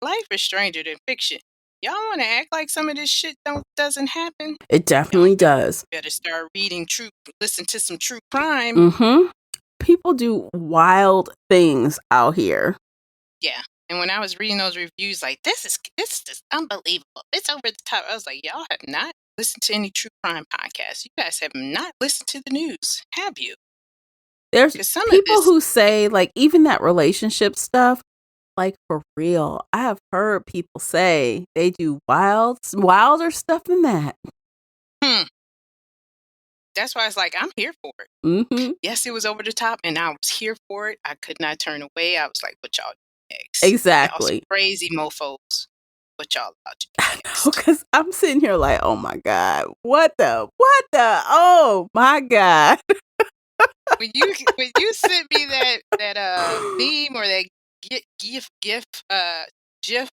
Speaker 2: life is stranger than fiction. Y'all want to act like some of this shit doesn't happen?
Speaker 1: It definitely does.
Speaker 2: Better start listen to some true crime.
Speaker 1: Mm-hmm. People do wild things out here.
Speaker 2: Yeah. And when I was reading those reviews, like, this is just unbelievable. It's over the top. I was like, y'all have not listened to any true crime podcasts. You guys have not listened to the news, have you?
Speaker 1: There's
Speaker 2: Some
Speaker 1: people
Speaker 2: of this,
Speaker 1: who say, like, even that relationship stuff, like, for real. I have heard people say they do wilder stuff than that.
Speaker 2: That's why it's like, I'm here for it.
Speaker 1: Mm-hmm.
Speaker 2: Yes, it was over the top, and I was here for it. I could not turn away. I was like, what y'all do next?
Speaker 1: Exactly.
Speaker 2: Y'all some crazy mofos. What y'all about to do next?
Speaker 1: Because I'm sitting here like, oh my God, what the, oh my God.
Speaker 2: when you sent me that meme or that gif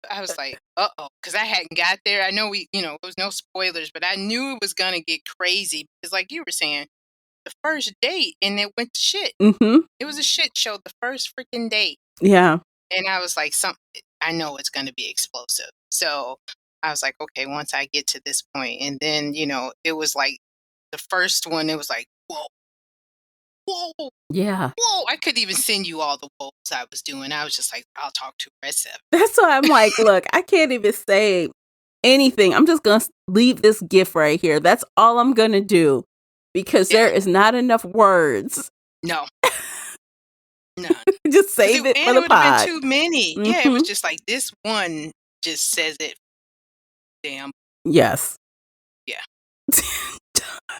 Speaker 2: I was like, uh-oh, because I hadn't got there. I know there was no spoilers, but I knew it was gonna get crazy because, like you were saying, the first date and it went to shit.
Speaker 1: Mm-hmm.
Speaker 2: It was a shit show the first freaking date.
Speaker 1: Yeah.
Speaker 2: And I was like, I know it's gonna be explosive. So I was like, okay, once I get to this point, and then it was like the first one. It was like, whoa.
Speaker 1: Yeah.
Speaker 2: Whoa, I couldn't even send you all the whoas I was doing. I was just like, I'll talk to the rest of it.
Speaker 1: That's why I'm like, look, I can't even say anything. I'm just going to leave this GIF right here. That's all I'm going to do because there is not enough words.
Speaker 2: No. No.
Speaker 1: Just save it for
Speaker 2: and
Speaker 1: the
Speaker 2: it would have
Speaker 1: pod.
Speaker 2: been too many. Yeah, it was just like this one just says it. Damn.
Speaker 1: Yes.
Speaker 2: Yeah.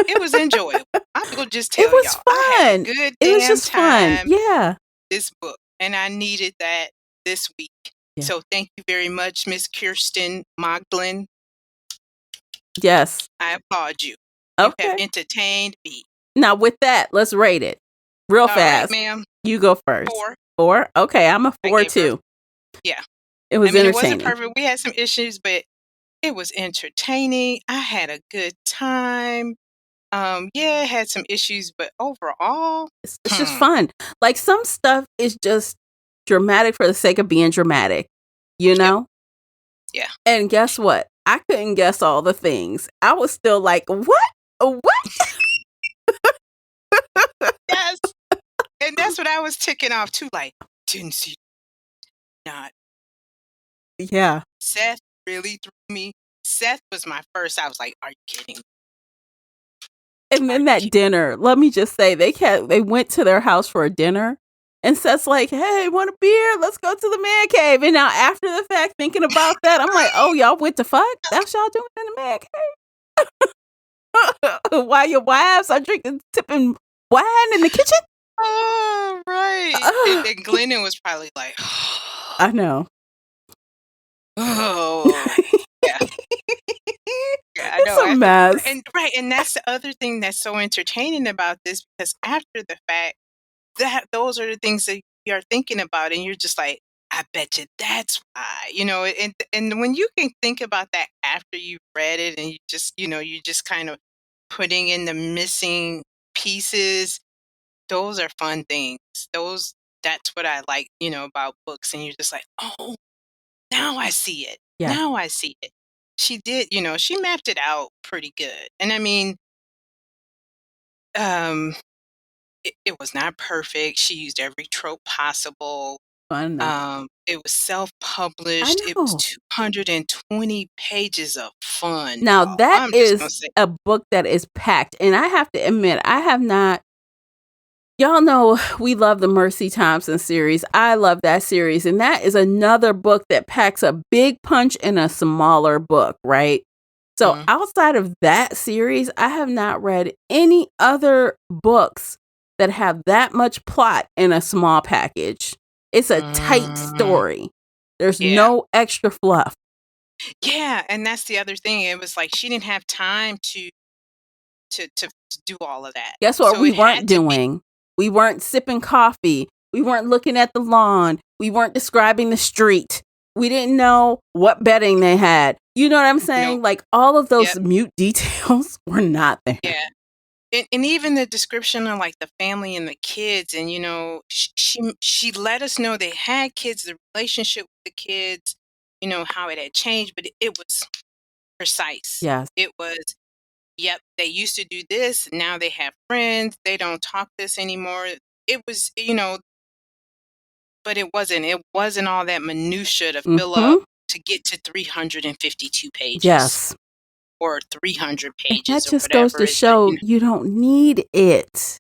Speaker 2: It was enjoyable. I'm gonna just tell
Speaker 1: It was
Speaker 2: y'all. I had a
Speaker 1: fun.
Speaker 2: good
Speaker 1: It was
Speaker 2: damn
Speaker 1: just fun.
Speaker 2: time.
Speaker 1: Yeah.
Speaker 2: This book, and I needed that this week.
Speaker 1: Yeah.
Speaker 2: So thank you very much, Miss Kirsten Moglen.
Speaker 1: Yes.
Speaker 2: I applaud you.
Speaker 1: Okay.
Speaker 2: You have entertained me.
Speaker 1: Now with that, let's rate it real fast.
Speaker 2: All right, ma'am.
Speaker 1: You go first.
Speaker 2: 4.
Speaker 1: 4? Okay, I'm a 4 too.
Speaker 2: Yeah.
Speaker 1: It was entertaining.
Speaker 2: It wasn't perfect. We had some issues, but it was entertaining. I had a good time. Yeah, it had some issues, but overall,
Speaker 1: it's just fun. Like some stuff is just dramatic for the sake of being dramatic, you know?
Speaker 2: Yeah.
Speaker 1: And guess what? I couldn't guess all the things. I was still like, what? What?
Speaker 2: Yes. And that's what I was ticking off too. Like, didn't see. Not.
Speaker 1: Yeah.
Speaker 2: Seth really threw me. Seth was my first. I was like, are you kidding?
Speaker 1: And then that dinner, let me just say, they went to their house for a dinner. And Seth's like, hey, want a beer? Let's go to the man cave. And now after the fact, thinking about that, I'm like, oh, y'all went to fuck? That's y'all doing in the man cave? While your wives are tipping wine in the kitchen?
Speaker 2: Oh, right. And Glennon was probably like,
Speaker 1: I know.
Speaker 2: Oh, yeah. Yeah, I know.
Speaker 1: It's a mess.
Speaker 2: And that's the other thing that's so entertaining about this, because after the fact, those are the things that you're thinking about, and you're just like, I bet you that's why, and when you can think about that after you've read it, and you just kind of putting in the missing pieces, those are fun things. That's what I like, about books, and you're just like, oh, now I see it.
Speaker 1: Yeah.
Speaker 2: Now I see it. She did, she mapped it out pretty good. And I mean, it was not perfect. She used every trope possible.
Speaker 1: Fun.
Speaker 2: It was self-published. It was 220 pages of fun.
Speaker 1: Now
Speaker 2: y'all.
Speaker 1: that is a book that is packed. And I have to admit, I have not. Y'all know we love the Mercy Thompson series. I love that series. And that is another book that packs a big punch in a smaller book, right? So outside of that series, I have not read any other books that have that much plot in a small package. It's a tight story. There's no extra fluff.
Speaker 2: Yeah, and that's the other thing. It was like she didn't have time to do all of that.
Speaker 1: Guess what we weren't doing? We weren't sipping coffee. We weren't looking at the lawn. We weren't describing the street. We didn't know what bedding they had. You know what I'm saying?
Speaker 2: Nope.
Speaker 1: Like all of those mute details were not there.
Speaker 2: Yeah. And even the description of like the family and the kids, and she let us know they had kids, the relationship with the kids, how it had changed, but it was precise.
Speaker 1: Yes.
Speaker 2: It was, yep, they used to do this, now they have friends, they don't talk this anymore. It was, but it wasn't all that minutia to fill up to get to 352 pages.
Speaker 1: Yes.
Speaker 2: Or 300 pages.
Speaker 1: And that just goes to show you don't need it.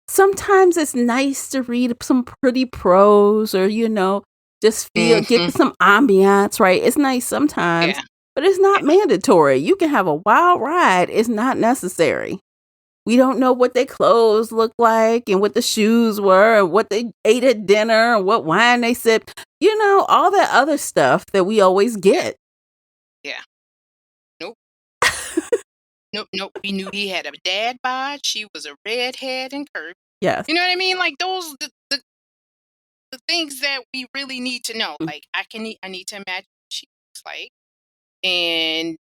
Speaker 1: Sometimes it's nice to read some pretty prose, or just get some ambiance, right? It's nice sometimes, but it's not mandatory. You can have a wild ride. It's not necessary. We don't know what their clothes look like, and what the shoes were, and what they ate at dinner, and what wine they sipped. All that other stuff that we always get.
Speaker 2: Yeah. Nope. We knew he had a dad bod. She was a redhead and curvy.
Speaker 1: Yes.
Speaker 2: You know what I mean? Like those, the things that we really need to know. Like I need to imagine what she looks like, and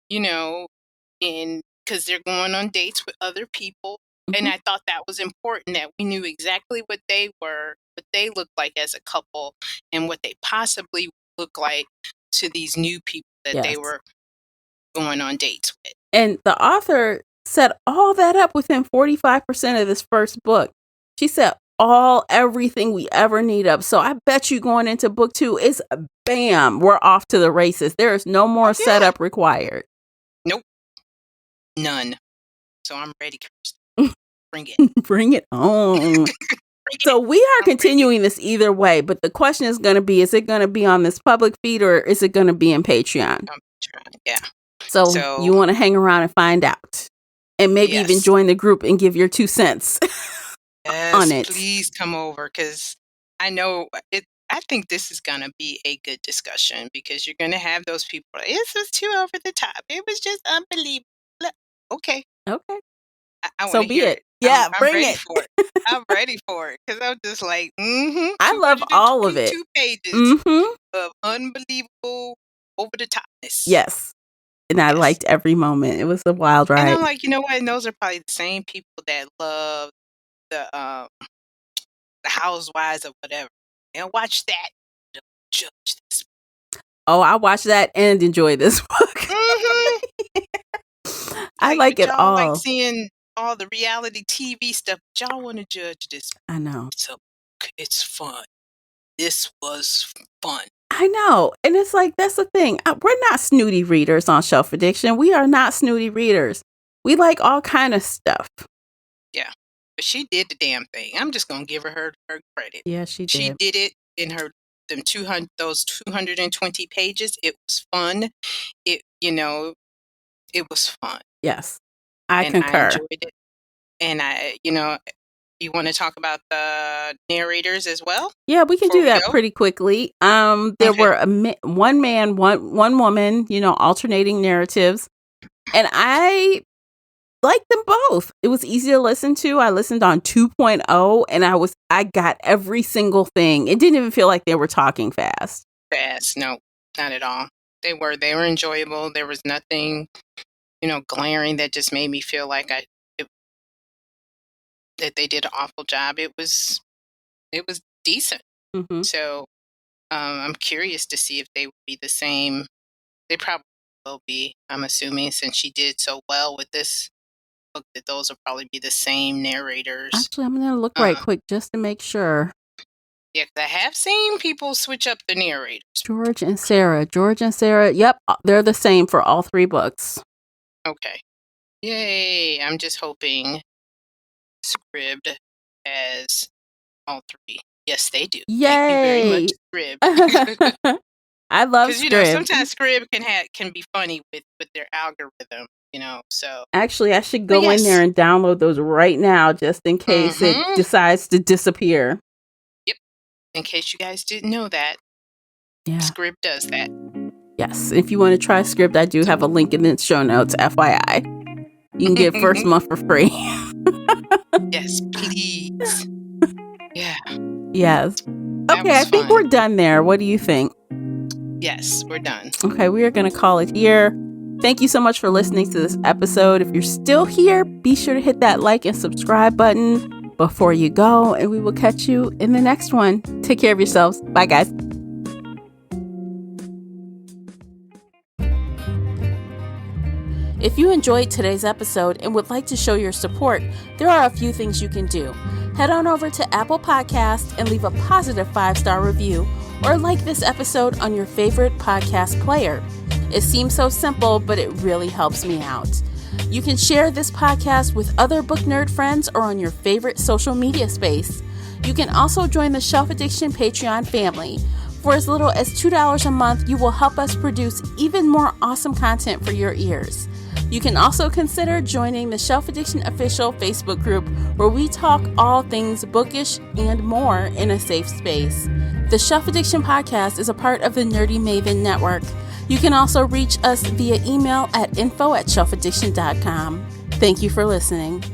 Speaker 2: and because they're going on dates with other people, and I thought that was important that we knew exactly what they were, what they looked like as a couple, and what they possibly look like to these new people that they were going on dates with.
Speaker 1: And the author set all that up within 45% of this first book. She set everything we ever need up. So I bet you going into book 2 is bam, we're off to the races. There is no more setup required.
Speaker 2: Nope. None. So I'm ready, Kirsten. Bring it.
Speaker 1: Bring it on. So we are continuing this either way, but the question is going to be, is it going to be on this public feed or is it going to be in Patreon?
Speaker 2: Yeah.
Speaker 1: So you want to hang around and find out. And maybe even join the group and give your 2 cents on it.
Speaker 2: Please come over, because I know it. I think this is going to be a good discussion, because you're going to have those people. This was too over the top. It was just unbelievable. Okay. I want to hear it.
Speaker 1: Yeah,
Speaker 2: I'm
Speaker 1: bring
Speaker 2: ready
Speaker 1: it.
Speaker 2: for it. I'm ready for it, because I'm just like,
Speaker 1: I love all of it.
Speaker 2: 2 pages of unbelievable over the topness.
Speaker 1: Yes. And I liked every moment. It was a wild ride.
Speaker 2: And I'm like, you know what? And those are probably the same people that love the Housewives or whatever. They'll watch that. They'll judge this.
Speaker 1: Oh, I watched that and enjoy this book. I like it all.
Speaker 2: Like seeing all the reality TV stuff. Y'all want to judge this.
Speaker 1: I know.
Speaker 2: So it's fun. This was fun.
Speaker 1: I know. And it's like, that's the thing. We're not snooty readers on Shelf Addiction. We are not snooty readers. We like all kind of stuff.
Speaker 2: Yeah. But she did the damn thing. I'm just going to give her credit.
Speaker 1: Yeah, she did.
Speaker 2: She did it in those 220 pages. It was fun. It was fun.
Speaker 1: Yes. I concur.
Speaker 2: I enjoyed it. And you want to talk about the narrators as well?
Speaker 1: Yeah, we can do that pretty quickly. There were one man, one woman, alternating narratives. And I liked them both. It was easy to listen to. I listened on 2.0 and I got every single thing. It didn't even feel like they were talking fast.
Speaker 2: No, not at all. They were enjoyable. There was nothing, glaring that just made me feel like that they did an awful job. It was decent.
Speaker 1: Mm-hmm.
Speaker 2: So I'm curious to see if they would be the same. They probably will be, I'm assuming, since she did so well with this book, that those will probably be the same narrators.
Speaker 1: Actually, I'm going to look right quick just to make sure.
Speaker 2: Yeah, I have seen people switch up the narrators.
Speaker 1: George and Sarah. Yep, they're the same for all 3 books.
Speaker 2: Okay. Yay. I'm just hoping Scribd has all 3. Yes, they do.
Speaker 1: Yay.
Speaker 2: Thank you very much, Scribd.
Speaker 1: I love Scribd.
Speaker 2: Because, sometimes Scribd can be funny with their algorithm, so.
Speaker 1: Actually, I should go in there and download those right now just in case it decides to disappear.
Speaker 2: Yep. In case you guys didn't know that.
Speaker 1: Yeah.
Speaker 2: Scribd does that.
Speaker 1: Yes. If you want to try Scribd, I do have a link in the show notes, FYI. You can get first month for free.
Speaker 2: Yes, please. Yeah.
Speaker 1: Yes. Okay, I think we're done there. What do you think?
Speaker 2: Yes, we're done.
Speaker 1: Okay, we are going to call it here. Thank you so much for listening to this episode. If you're still here, be sure to hit that like and subscribe button before you go, and we will catch you in the next one. Take care of yourselves. Bye, guys. If you enjoyed today's episode and would like to show your support, there are a few things you can do. Head on over to Apple Podcasts and leave a positive 5-star review, or like this episode on your favorite podcast player. It seems so simple, but it really helps me out. You can share this podcast with other book nerd friends or on your favorite social media space. You can also join the Shelf Addiction Patreon family. For as little as $2 a month, you will help us produce even more awesome content for your ears. You can also consider joining the Shelf Addiction official Facebook group, where we talk all things bookish and more in a safe space. The Shelf Addiction podcast is a part of the Nerdy Maven Network. You can also reach us via email at info@shelfaddiction.com. Thank you for listening.